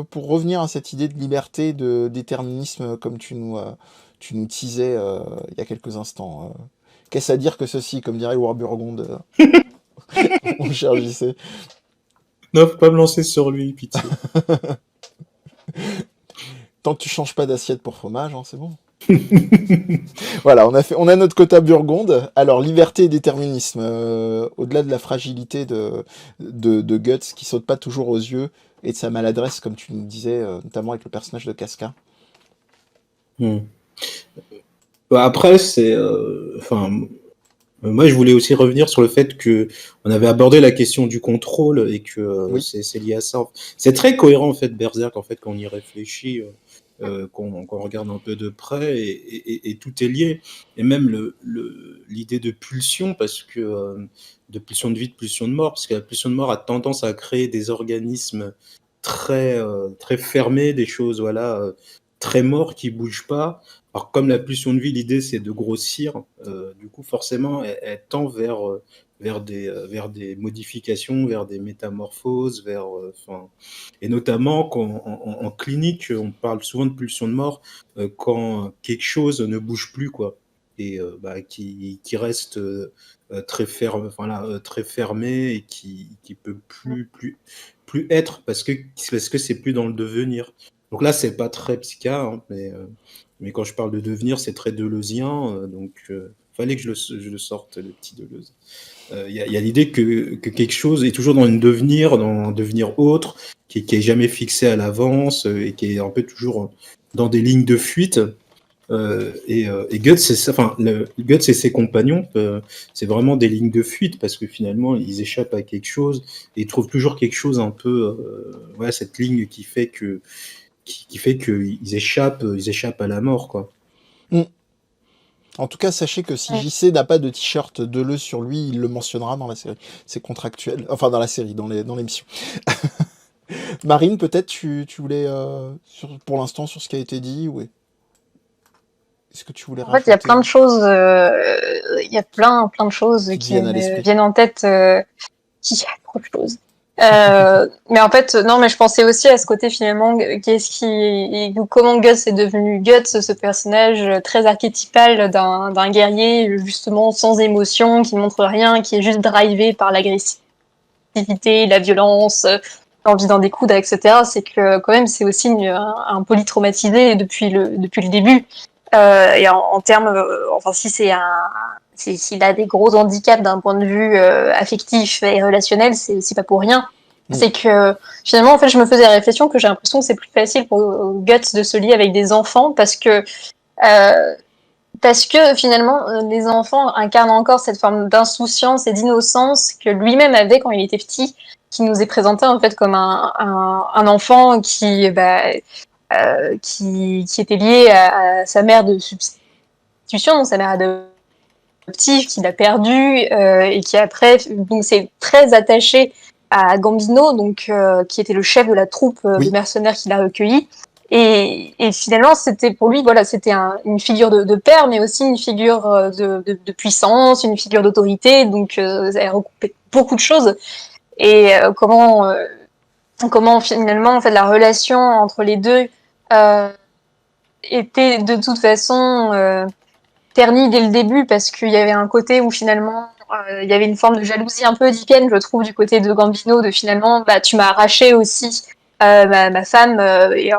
pour revenir à cette idée de liberté, de déterminisme, comme tu nous teasais il y a quelques instants, qu'est-ce à dire que ceci, comme dirait Warburgonde, mon cher JC. Non, faut pas me lancer sur lui, pitié. Tant que tu changes pas d'assiette pour fromage, hein, c'est bon. Voilà, on a notre quota Burgonde. Alors, liberté et déterminisme, au-delà de la fragilité de Guts, qui saute pas toujours aux yeux, et de sa maladresse, comme tu nous disais, notamment avec le personnage de Casca. Après, moi, je voulais aussi revenir sur le fait que on avait abordé la question du contrôle, et que Oui. c'est lié à ça. C'est très cohérent en fait, Berserk, en fait, quand on y réfléchit, qu'on regarde un peu de près, et tout est lié. Et même l'idée de pulsion, parce que de pulsion de vie, de pulsion de mort, parce que la pulsion de mort a tendance à créer des organismes très fermés, des choses très morts qui bougent pas. Alors, comme la pulsion de vie, l'idée c'est de grossir, du coup, forcément, elle tend vers des modifications, vers des métamorphoses, et notamment en clinique, on parle souvent de pulsion de mort quand quelque chose ne bouge plus, quoi, et qui reste très fermé, et qui peut plus être, parce que c'est plus dans le devenir. Donc là, c'est pas très psycha, hein, mais quand je parle de devenir, c'est très deleuzien, donc fallait que je le sorte, le petit Deleuze. Il y a l'idée que quelque chose est toujours dans dans un devenir autre, qui est jamais fixé à l'avance, et qui est un peu toujours dans des lignes de fuite. Et Guts, Guts et ses compagnons, c'est vraiment des lignes de fuite, parce que finalement, ils échappent à quelque chose, et ils trouvent toujours quelque chose un peu, cette ligne qui fait qu'ils échappent à la mort, quoi. En tout cas, sachez que si JC n'a pas de t-shirt Deleuze sur lui, il le mentionnera dans la série. C'est contractuel. Enfin, dans la série, dans l'émission. Marine, peut-être tu voulais, pour l'instant, sur ce qui a été dit, ou est-ce que tu voulais En fait, il y a plein de rajouter choses, il y a plein de choses qui te qui viennent à me l'esprit? viennent en tête, il y a trop de choses. Mais en fait, non, mais je pensais aussi à ce côté finalement, comment Guts est devenu Guts, ce personnage très archétypal d'un guerrier justement sans émotion, qui ne montre rien, qui est juste drivé par l'agressivité, la violence, l'envie d'en découdre, etc. C'est que quand même c'est aussi un polytraumatisé depuis le début. Et en termes, enfin si s'il a des gros handicaps d'un point de vue affectif et relationnel, c'est aussi pas pour rien. Mm. C'est que finalement, en fait, je me faisais la réflexion que j'ai l'impression que c'est plus facile pour Guts de se lier avec des enfants parce que finalement, les enfants incarnent encore cette forme d'insouciance et d'innocence que lui-même avait quand il était petit, qui nous est présenté en fait comme un enfant qui était lié à sa mère de substitution, sa mère adoptive, qu'il a perdu et qui après donc c'est très attaché à Gambino, donc qui était le chef de la troupe de Oui, mercenaires qu'il a recueilli. Et finalement, c'était pour lui, voilà, c'était une figure de père, mais aussi une figure de puissance, une figure d'autorité. Donc, elle recoupait beaucoup de choses. Et comment finalement, en fait, la relation entre les deux euh, était de toute façon terni dès le début parce qu'il y avait un côté où finalement il y avait une forme de jalousie un peu oedipienne, je trouve, du côté de Gambino, de finalement bah tu m'as arraché aussi ma femme et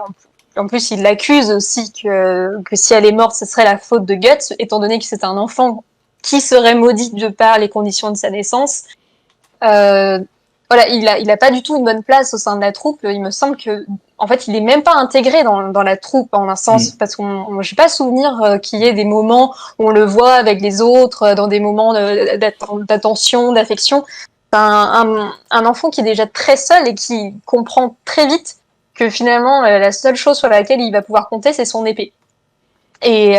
en plus il l'accuse aussi que si elle est morte ce serait la faute de Guts étant donné que c'est un enfant qui serait maudit de par les conditions de sa naissance. euh, voilà, il a pas du tout une bonne place au sein de la troupe. Il me semble que, en fait, il est même pas intégré dans la troupe en un sens, Mm. parce qu'on, j'ai pas souvenir qu'il y ait des moments où on le voit avec les autres, dans des moments d'attention, d'affection. C'est un enfant qui est déjà très seul et qui comprend très vite que finalement la seule chose sur laquelle il va pouvoir compter, c'est son épée. Et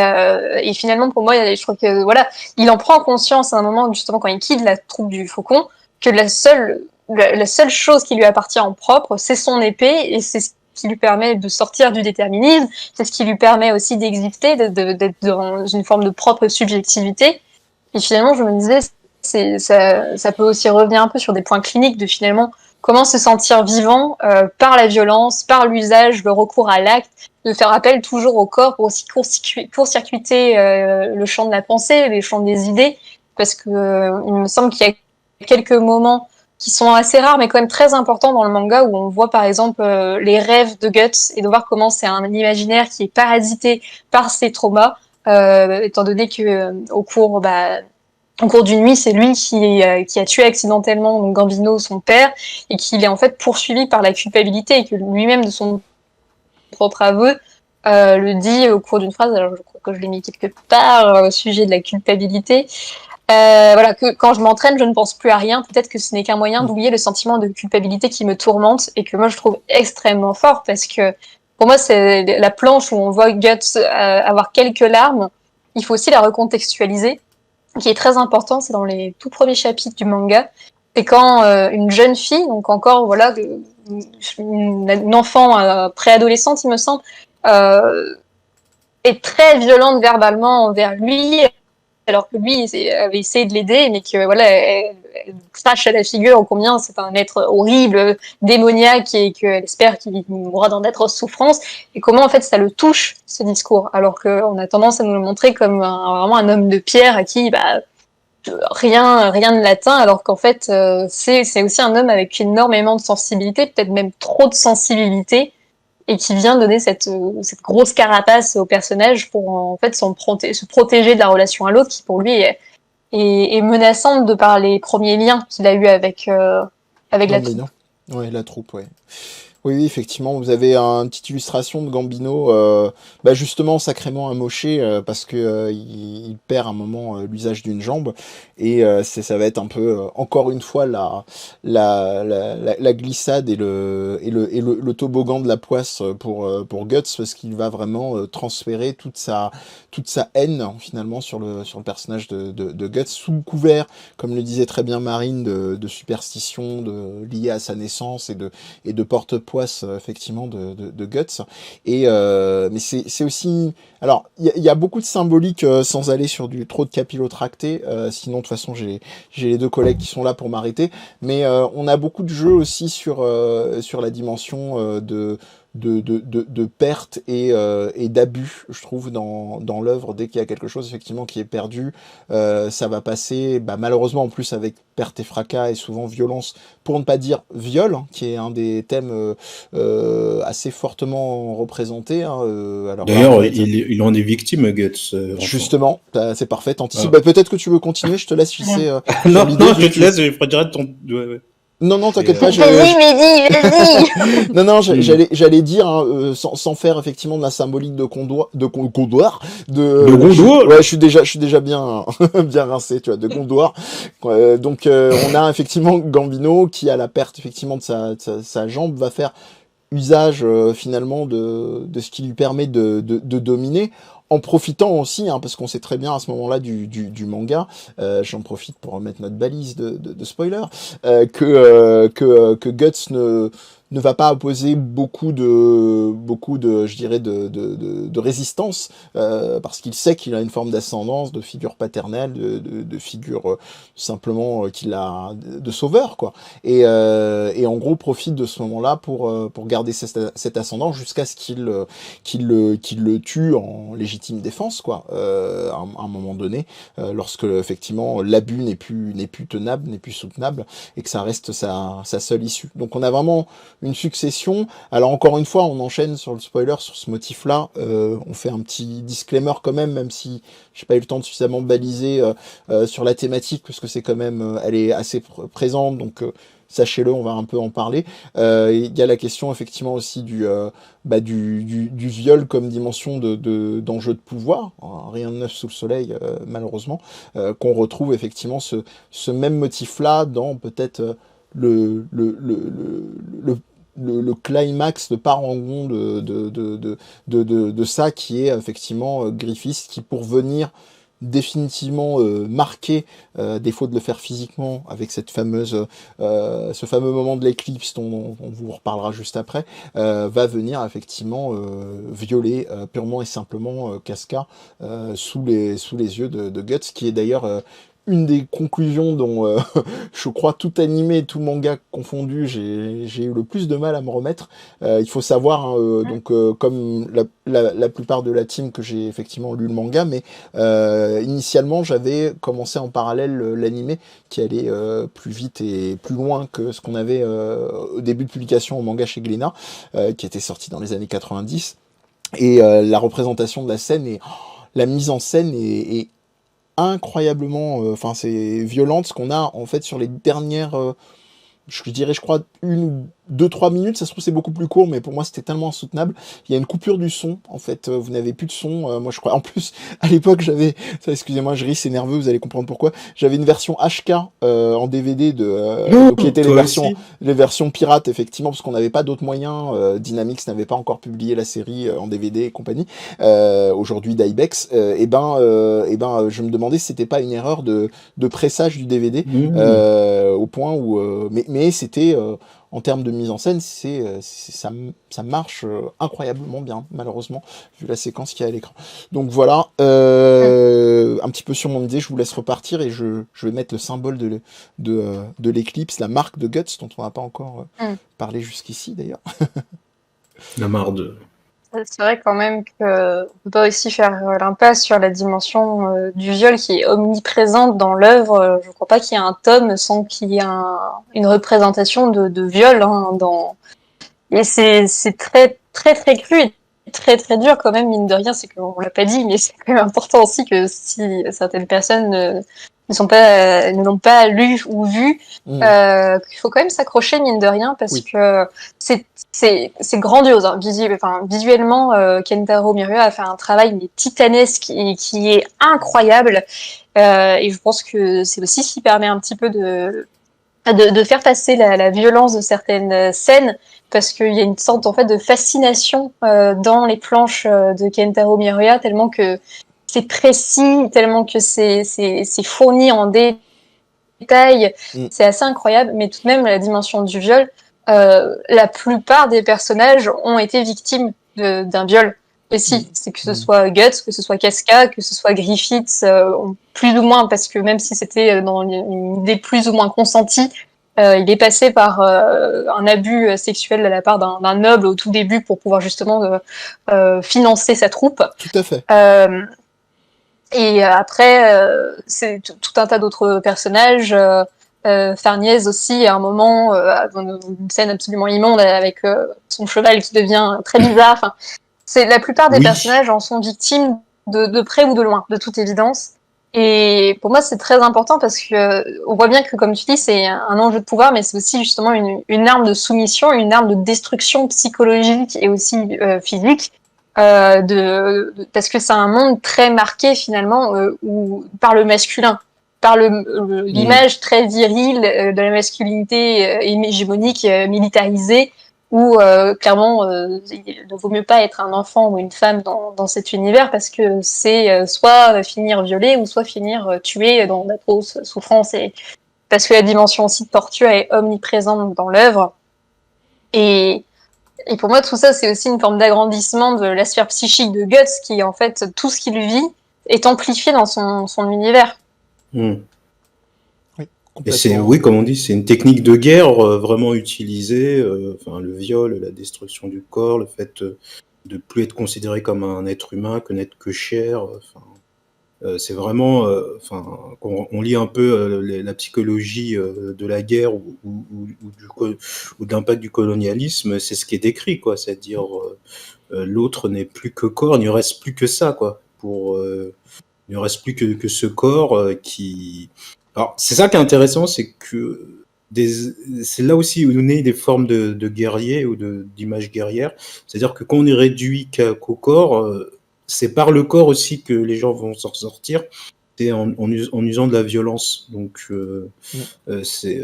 finalement, pour moi, je trouve que voilà, il en prend conscience à un moment justement quand il quitte la troupe du Faucon que la seule chose qui lui appartient en propre, c'est son épée et c'est ce qui lui permet de sortir du déterminisme, c'est ce qui lui permet aussi d'exister, d'être dans une forme de propre subjectivité. Et finalement, je me disais, ça peut aussi revenir un peu sur des points cliniques de finalement comment se sentir vivant par la violence, par l'usage, le recours à l'acte, de faire appel toujours au corps pour aussi court-circuiter le champ de la pensée, les champs des idées, parce que il me semble qu'il y a quelques moments qui sont assez rares, mais quand même très importants dans le manga, où on voit par exemple les rêves de Guts et de voir comment c'est un imaginaire qui est parasité par ses traumas, étant donné que au cours d'une nuit, c'est lui qui a tué accidentellement donc Gambino, son père, et qu'il est en fait poursuivi par la culpabilité et que lui-même de son propre aveu le dit au cours d'une phrase. Alors je crois que je l'ai mis quelque part au sujet de la culpabilité. Voilà, que quand je m'entraîne, je ne pense plus à rien. Peut-être que ce n'est qu'un moyen mm, d'oublier le sentiment de culpabilité qui me tourmente et que moi je trouve extrêmement fort parce que pour moi c'est la planche où on voit Guts avoir quelques larmes. Il faut aussi la recontextualiser, qui est très important. C'est dans les tout premiers chapitres du manga. C'est quand une jeune fille, donc encore voilà, une enfant préadolescente, il me semble, euh, est très violente verbalement envers lui, alors que lui avait essayé de l'aider, mais que voilà, elle crache à la figure en combien c'est un être horrible, démoniaque, et qu'elle espère qu'il mourra dans d'atroces souffrances, et comment en fait ça le touche, ce discours, alors qu'on a tendance à nous le montrer comme vraiment un homme de pierre à qui rien ne l'atteint, alors qu'en fait c'est aussi un homme avec énormément de sensibilité, peut-être même trop de sensibilité, et qui vient donner cette grosse carapace au personnage pour en fait se protéger de la relation à l'autre qui pour lui est menaçante de par les premiers liens qu'il a eu avec la troupe. Gambino. Ouais, la troupe, ouais. Oui, oui, effectivement, vous avez une petite illustration de Gambino, justement sacrément amoché parce que il perd un moment l'usage d'une jambe et ça va être un peu encore une fois la glissade et le toboggan de la poisse pour Guts parce qu'il va vraiment transférer toute sa haine finalement sur le personnage de Guts sous couvert, comme le disait très bien Marine, de superstition liée à sa naissance et de porte poisse effectivement de Guts. Et mais c'est aussi, alors il y a beaucoup de symbolique sans aller sur du trop de capillotracté. Sinon de toute façon j'ai les deux collègues qui sont là pour m'arrêter. Mais on a beaucoup de jeux aussi sur la dimension de perte et d'abus, je trouve, dans l'œuvre. Dès qu'il y a quelque chose effectivement qui est perdu, ça va passer, malheureusement en plus avec perte et fracas et souvent violence, pour ne pas dire viol, hein, qui est un des thèmes assez fortement représentés. Hein, alors là, D'ailleurs, il en est victime, Guts. justement, c'est parfait, t'anticipes. Peut-être que tu veux continuer, je te laisse fixer Non, l'idée. je te laisse, je ferai direct ton... Ouais. Non, t'inquiète pas. Vas-y, Mehdi, vas-y. Non, j'allais dire, hein, sans faire effectivement de la symbolique de Gondor, De Gondor. Ouais, je suis déjà bien, bien rincé, tu vois, de Gondor. Donc, on a effectivement Gambino qui, à la perte effectivement de sa jambe, va faire usage finalement de ce qui lui permet de dominer, en profitant aussi, hein, parce qu'on sait très bien à ce moment-là du manga, j'en profite pour remettre notre balise de spoiler, que Guts ne va pas opposer beaucoup de je dirais de résistance, parce qu'il sait qu'il a une forme d'ascendance, de figure paternelle, de figure simplement qu'il a de sauveur, quoi. Et en gros profite de ce moment-là pour garder cet ascendant jusqu'à ce qu'il le tue en légitime défense, quoi, à un moment donné, lorsque effectivement l'abus n'est plus tenable, n'est plus soutenable, et que ça reste sa seule issue. Donc on a vraiment une succession. Alors encore une fois, on enchaîne sur le spoiler, sur ce motif-là. On fait un petit disclaimer quand même si j'ai pas eu le temps de suffisamment baliser sur la thématique, parce que c'est quand même, elle est assez présente, donc sachez-le, on va un peu en parler. Il y a la question effectivement aussi du viol comme dimension d'enjeu de pouvoir. Rien de neuf sous le soleil, malheureusement, qu'on retrouve effectivement ce même motif-là dans peut-être le climax de parangon de ça, qui est effectivement Griffiths, qui, pour venir définitivement marquer, défaut de le faire physiquement, avec ce fameux moment de l'éclipse dont on vous reparlera juste après, va venir effectivement violer purement et simplement Casca sous les yeux de Guts, qui est d'ailleurs une des conclusions dont je crois tout animé et tout manga confondu, j'ai eu le plus de mal à me remettre. Il faut savoir, hein, donc comme la plupart de la team, que j'ai effectivement lu le manga, mais initialement j'avais commencé en parallèle l'animé, qui allait plus vite et plus loin que ce qu'on avait au début de publication au manga chez Glénat, qui était sorti dans les années 90. Et la représentation de la scène et la mise en scène est incroyablement, enfin c'est violente, ce qu'on a en fait sur les dernières, je dirais, je crois 2-3 minutes, ça se trouve c'est beaucoup plus court, mais pour moi c'était tellement insoutenable. Il y a une coupure du son, en fait, vous n'avez plus de son. Moi je crois, en plus à l'époque j'avais, excusez-moi, je ris, c'est nerveux, vous allez comprendre pourquoi. J'avais une version HK en DVD donc, qui était les versions pirates, effectivement, parce qu'on n'avait pas d'autres moyens. Dynamix n'avait pas encore publié la série en DVD et compagnie. Aujourd'hui d'Ibex, je me demandais si c'était pas une erreur de pressage du DVD, au point où, mais c'était en termes de mise en scène, ça marche incroyablement bien, malheureusement, vu la séquence qu'il y a à l'écran. Donc voilà, un petit peu sur mon idée, je vous laisse repartir, et je vais mettre le symbole de l'éclipse, la marque de Guts, dont on n'a pas encore parlé jusqu'ici d'ailleurs. La marde. C'est vrai quand même qu'on ne peut pas aussi faire l'impasse sur la dimension du viol qui est omniprésente dans l'œuvre. Je ne crois pas qu'il y ait un tome sans qu'il y ait une représentation de viol. Hein, et c'est très, très, très cru et très, très dur quand même, mine de rien. C'est qu'on ne l'a pas dit, mais c'est quand même important aussi que si certaines personnes ne l'ont pas lu ou vu, qu'il faut quand même s'accrocher, mine de rien, parce que c'est grandiose, hein, visuellement. Kentaro Miura a fait un travail titanesque et qui est incroyable, et je pense que c'est aussi ce qui permet un petit peu de faire passer la violence de certaines scènes, parce qu'il y a une sorte en fait de fascination dans les planches de Kentaro Miura, tellement que c'est précis, tellement que c'est fourni en détail, c'est assez incroyable. Mais tout de même, la dimension du viol, la plupart des personnages ont été victimes d'un viol aussi. C'est que ce soit Guts, que ce soit Casca, que ce soit Griffiths, plus ou moins, parce que même si c'était dans une idée plus ou moins consentie, il est passé par un abus sexuel de la part d'un noble au tout début pour pouvoir justement financer sa troupe. Tout à fait. Et après, c'est tout un tas d'autres personnages. Farniez aussi, à un moment, une scène absolument immonde avec son cheval qui devient très bizarre. Enfin, la plupart des personnages en sont victimes de près ou de loin, de toute évidence. Et pour moi, c'est très important parce que on voit bien que, comme tu dis, c'est un enjeu de pouvoir, mais c'est aussi justement une arme de soumission, une arme de destruction psychologique et aussi physique. Parce que c'est un monde très marqué finalement par le masculin, par l'image très virile de la masculinité hégémonique, militarisée, où clairement il ne vaut mieux pas être un enfant ou une femme dans cet univers parce que c'est soit finir violé ou soit finir tué dans d'atroces souffrances, et parce que la dimension aussi de torture est omniprésente dans l'œuvre. Et pour moi, tout ça, c'est aussi une forme d'agrandissement de la sphère psychique de Guts, qui, en fait, tout ce qu'il vit est amplifié dans son univers. Oui, et oui, comme on dit, c'est une technique de guerre vraiment utilisée. Le viol, la destruction du corps, le fait de plus être considéré comme un être humain, que n'être que chair. C'est vraiment, quand on lit un peu la psychologie de la guerre ou de l'impact du colonialisme, c'est ce qui est décrit, quoi. C'est-à-dire l'autre n'est plus que corps, il ne reste plus que ça, quoi. Il ne reste plus que ce corps qui. Alors, c'est ça qui est intéressant, c'est que c'est là aussi où on est des formes de guerriers ou d'images guerrières. C'est-à-dire que quand on est réduit qu'au corps, c'est par le corps aussi que les gens vont s'en sortir, c'est en usant de la violence. Donc, c'est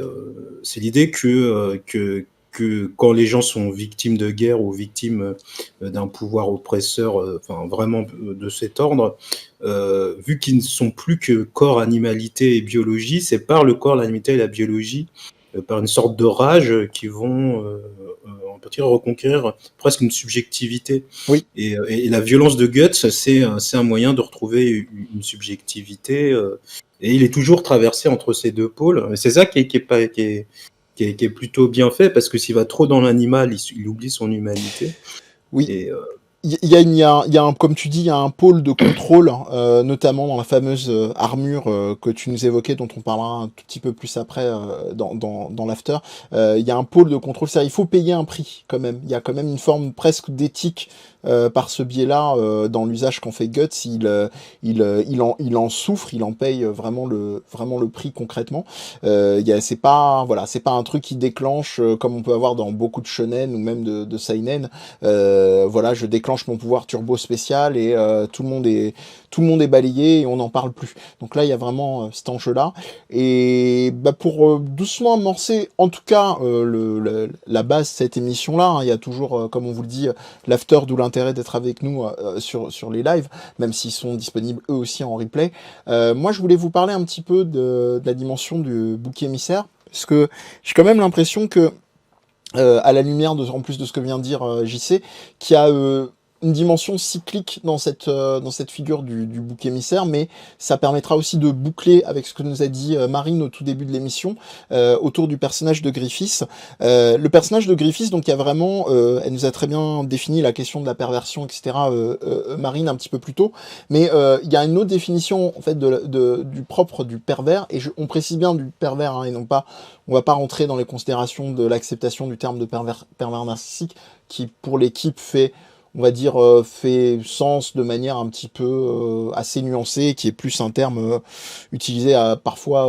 l'idée que quand les gens sont victimes de guerre ou victimes d'un pouvoir oppresseur, vraiment de cet ordre, vu qu'ils ne sont plus que corps, animalité et biologie, c'est par le corps, l'animalité et la biologie, par une sorte de rage, qui vont en partie reconquérir presque une subjectivité. Oui. Et la violence de Guts, c'est un moyen de retrouver une subjectivité, et il est toujours traversé entre ces deux pôles. C'est ça qui est plutôt bien fait, parce que s'il va trop dans l'animal, il oublie son humanité. Oui. Et, il y a comme tu dis, il y a un pôle de contrôle, notamment dans la fameuse armure que tu nous évoquais, dont on parlera un tout petit peu plus après dans l'after. Il y a un pôle de contrôle, c'est-à-dire il faut payer un prix quand même. Il y a quand même une forme presque d'éthique par ce biais-là dans l'usage qu'en fait Guts. Il en souffre, il en paye vraiment le prix concrètement. C'est pas un truc qui déclenche comme on peut avoir dans beaucoup de shonen ou même de seinen. Je déclenche mon pouvoir turbo spécial et tout le monde est balayé et on n'en parle plus. Donc là, il y a vraiment cet enjeu-là. Et pour doucement amorcer, en tout cas, la base de cette émission-là, hein, il y a toujours, comme on vous le dit, l'after, d'où l'intérêt d'être avec nous sur les lives, même s'ils sont disponibles eux aussi en replay. Moi, je voulais vous parler un petit peu de la dimension du bouc émissaire, parce que j'ai quand même l'impression que à la lumière en plus de ce que vient de dire JC, qu'il y a une dimension cyclique dans cette figure du bouc émissaire, mais ça permettra aussi de boucler avec ce que nous a dit Marine au tout début de l'émission autour du personnage de Griffiths. Le personnage de Griffiths, donc il y a vraiment, elle nous a très bien défini la question de la perversion, etc. Marine un petit peu plus tôt, mais il y a une autre définition en fait du propre du pervers, et on précise bien du pervers, hein, et non pas, on va pas rentrer dans les considérations de l'acceptation du terme de pervers narcissique, qui pour l'équipe fait, on va dire, fait sens de manière un petit peu assez nuancée, qui est plus un terme utilisé parfois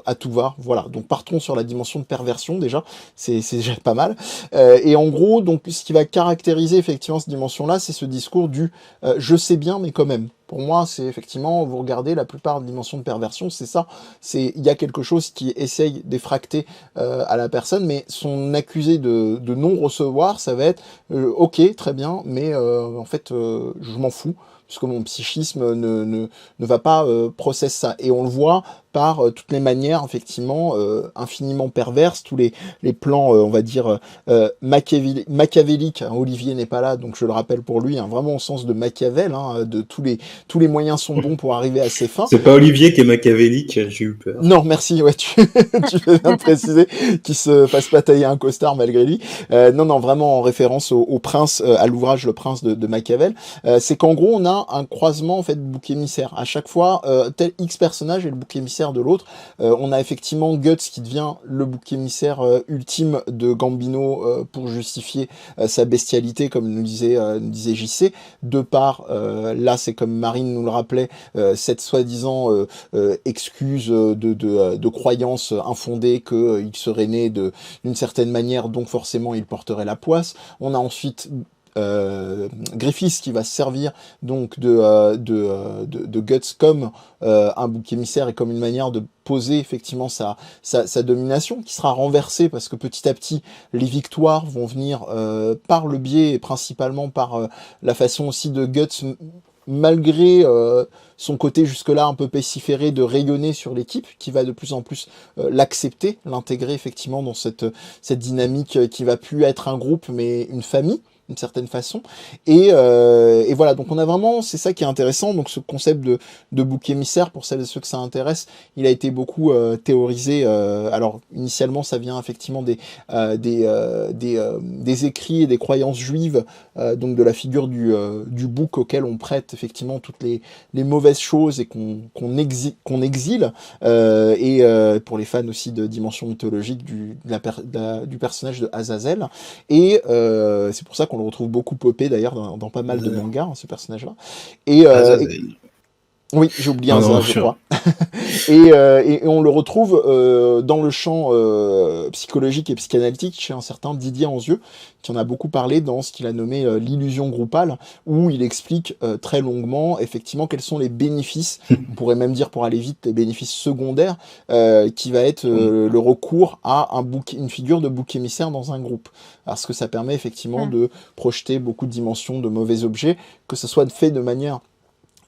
à tout va. Voilà, donc partons sur la dimension de perversion déjà, c'est déjà pas mal. Et en gros, donc ce qui va caractériser effectivement cette dimension-là, c'est ce discours du je sais bien, mais quand même. Pour moi, c'est effectivement, vous regardez la plupart des dimensions de perversion, c'est ça. Il y a quelque chose qui essaye d'effracter à la personne, mais son accusé de non-recevoir, ça va être ok, très bien, mais en fait, je m'en fous, puisque mon psychisme ne va pas processer ça. Et on le voit par toutes les manières, effectivement, infiniment perverses, tous les plans, on va dire, machiavéliques. Hein, Olivier n'est pas là, donc je le rappelle pour lui, hein, vraiment au sens de Machiavel, hein, de tous les moyens sont bons pour arriver à ses fins. C'est pas Olivier qui est machiavélique, j'ai eu peur. Non, merci, ouais, tu fais bien de préciser qu'il se fasse pas tailler un costard malgré lui. Non, vraiment en référence au prince, à l'ouvrage Le Prince de Machiavel. C'est qu'en gros, on a un croisement, en fait, de bouc émissaire. À chaque fois, tel X personnage est le bouc émissaire de l'autre. On a effectivement Guts qui devient le bouc émissaire ultime de Gambino pour justifier sa bestialité, comme nous disait JC, de par, là, c'est comme Marine nous le rappelait, cette soi-disant excuse de croyances infondées qu'il serait né d'une certaine manière, donc forcément il porterait la poisse. On a ensuite Griffiths qui va se servir donc de Guts comme un bouc émissaire et comme une manière de poser effectivement sa domination, qui sera renversée parce que petit à petit les victoires vont venir par le biais et principalement par la façon aussi de Guts, malgré son côté jusque-là un peu pestiféré, de rayonner sur l'équipe, qui va de plus en plus l'accepter, l'intégrer effectivement dans cette dynamique qui va plus être un groupe mais une famille d'une certaine façon, et voilà, donc on a vraiment, c'est ça qui est intéressant, donc ce concept de bouc émissaire, pour celles et ceux que ça intéresse, il a été beaucoup théorisé, alors initialement ça vient effectivement des écrits et des croyances juives, donc de la figure du bouc auquel on prête effectivement toutes les mauvaises choses et qu'on exile, et pour les fans aussi de dimension mythologique du personnage de Azazel, et c'est pour ça qu'on le retrouve beaucoup popé d'ailleurs dans pas mal de mangas, hein, ce personnage-là. Et oui, j'ai oublié un Z, je crois. et on le retrouve dans le champ psychologique et psychanalytique chez un certain Didier Anzieux, qui en a beaucoup parlé dans ce qu'il a nommé l'illusion groupale, où il explique très longuement effectivement quels sont les bénéfices, on pourrait même dire pour aller vite les bénéfices secondaires, qui va être le recours à une figure de bouc émissaire dans un groupe. Parce que ça permet effectivement de projeter beaucoup de dimensions de mauvais objets, que ce soit fait de manière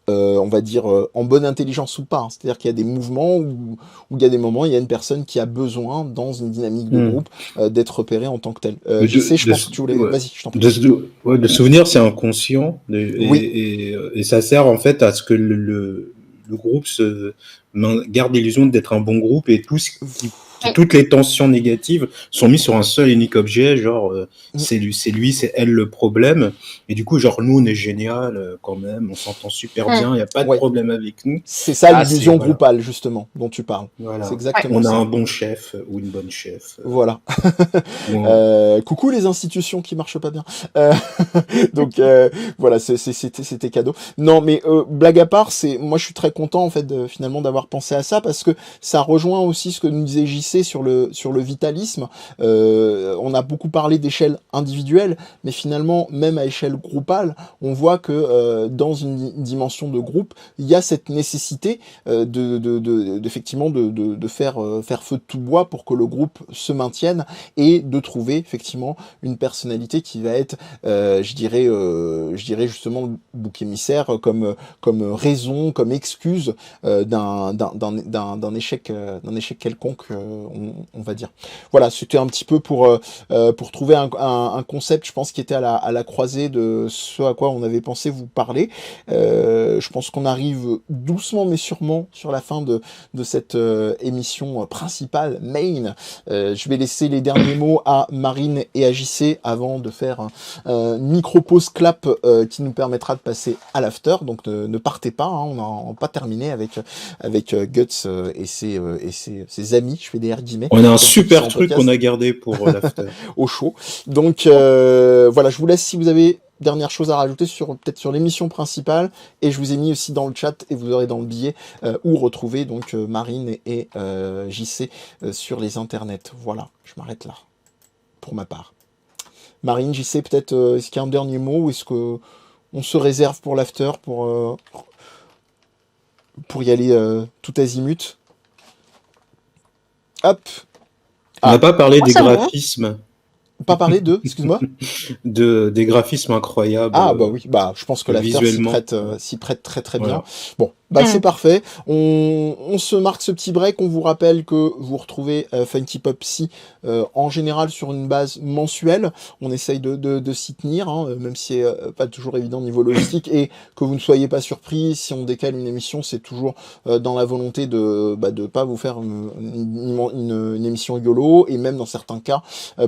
on va dire en bonne intelligence ou pas, hein. C'est-à-dire qu'il y a des mouvements où il y a des moments, il y a une personne qui a besoin, dans une dynamique de groupe, d'être repérée en tant que telle. Je pense que tu voulais... Ouais. Vas-y, je t'en prie. Le souvenir, c'est inconscient, et ça sert en fait à ce que le groupe garde l'illusion d'être un bon groupe, et toutes les tensions négatives sont mises sur un seul et unique objet, genre c'est lui, c'est elle le problème, et du coup genre nous on est génial quand même, on s'entend super bien, il n'y a pas de problème avec nous. C'est ça l'illusion groupale justement dont tu parles. Voilà. C'est exactement on ça. a un bon chef ou une bonne chef. Voilà. Coucou les institutions qui marchent pas bien. Donc voilà, c'était cadeau. Non mais blague à part, moi je suis très content en fait finalement d'avoir pensé à ça, parce que ça rejoint aussi ce que nous disait JC sur le vitalisme. On a beaucoup parlé d'échelle individuelle, mais finalement même à échelle groupale, on voit que dans une dimension de groupe, il y a cette nécessité effectivement de faire feu de tout bois pour que le groupe se maintienne, et de trouver effectivement une personnalité qui va être je dirais justement le bouc émissaire comme raison, comme excuse d'un échec quelconque, on va dire. Voilà, c'était un petit peu pour trouver un concept, je pense, qui était à la croisée de ce à quoi on avait pensé vous parler. Je pense qu'on arrive doucement mais sûrement sur la fin de cette émission principale, main. Je vais laisser les derniers mots à Marine et à JC avant de faire un micro-pause clap qui nous permettra de passer à l'after. Donc ne partez pas, hein, on n'a pas terminé avec Guts et ses amis, je fais des guillemets. On a un super truc qu'on a gardé pour l'after. Au chaud. Donc voilà, je vous laisse si vous avez dernière chose à rajouter peut-être sur l'émission principale, et je vous ai mis aussi dans le chat, et vous aurez dans le billet où retrouver donc Marine et JC sur les internets. Voilà, je m'arrête là pour ma part. Marine, JC, peut-être est-ce qu'il y a un dernier mot, ou est-ce que on se réserve pour l'after pour y aller tout azimut? Hop. On n'a pas parlé des graphismes. Pas parler excuse-moi, des graphismes incroyables. Ah bah oui, je pense que l'after s'y prête très très voilà. bien. Bon, Bah c'est parfait. On se marque ce petit break. On vous rappelle que vous retrouvez Funky Pop Psy en général sur une base mensuelle. On essaye de s'y tenir, hein, même si c'est pas toujours évident au niveau logistique. Et que vous ne soyez pas surpris, si on décale une émission, c'est toujours dans la volonté de pas vous faire une émission YOLO. Et même dans certains cas,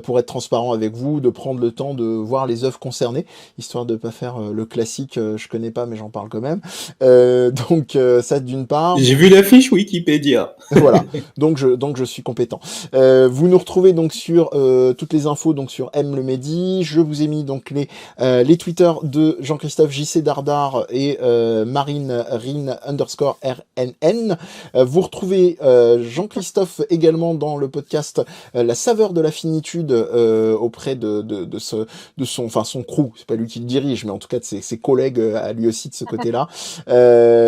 pour être transparent avec vous, de prendre le temps de voir les œuvres concernées, histoire de pas faire le classique je connais pas mais j'en parle quand même. Donc ça d'une part. J'ai vu la fiche Wikipédia. Voilà, donc je suis compétent. Vous nous retrouvez donc sur toutes les infos donc sur M le Mehdi. Je vous ai mis donc les Twitter de Jean-Christophe JC Dardar et Marine Rin _ RNN. Vous retrouvez Jean-Christophe également dans le podcast La saveur de la finitude auprès de son crew. C'est pas lui qui le dirige, mais en tout cas de ses collègues à lui aussi de ce côté-là.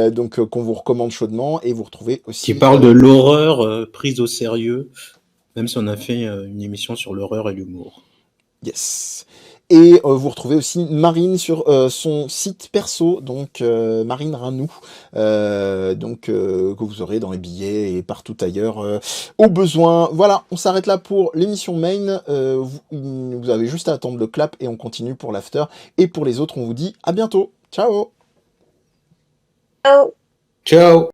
Donc qu'on vous recommande chaudement, et vous retrouvez aussi Qui parle de l'horreur prise au sérieux, même si on a fait une émission sur l'horreur et l'humour. Yes. Et vous retrouvez aussi Marine sur son site perso, donc Marine Ranou, que vous aurez dans les billets et partout ailleurs au besoin. Voilà, on s'arrête là pour l'émission main. Vous avez juste à attendre le clap et on continue pour l'after. Et pour les autres, on vous dit à bientôt. Ciao. Oh. Ciao.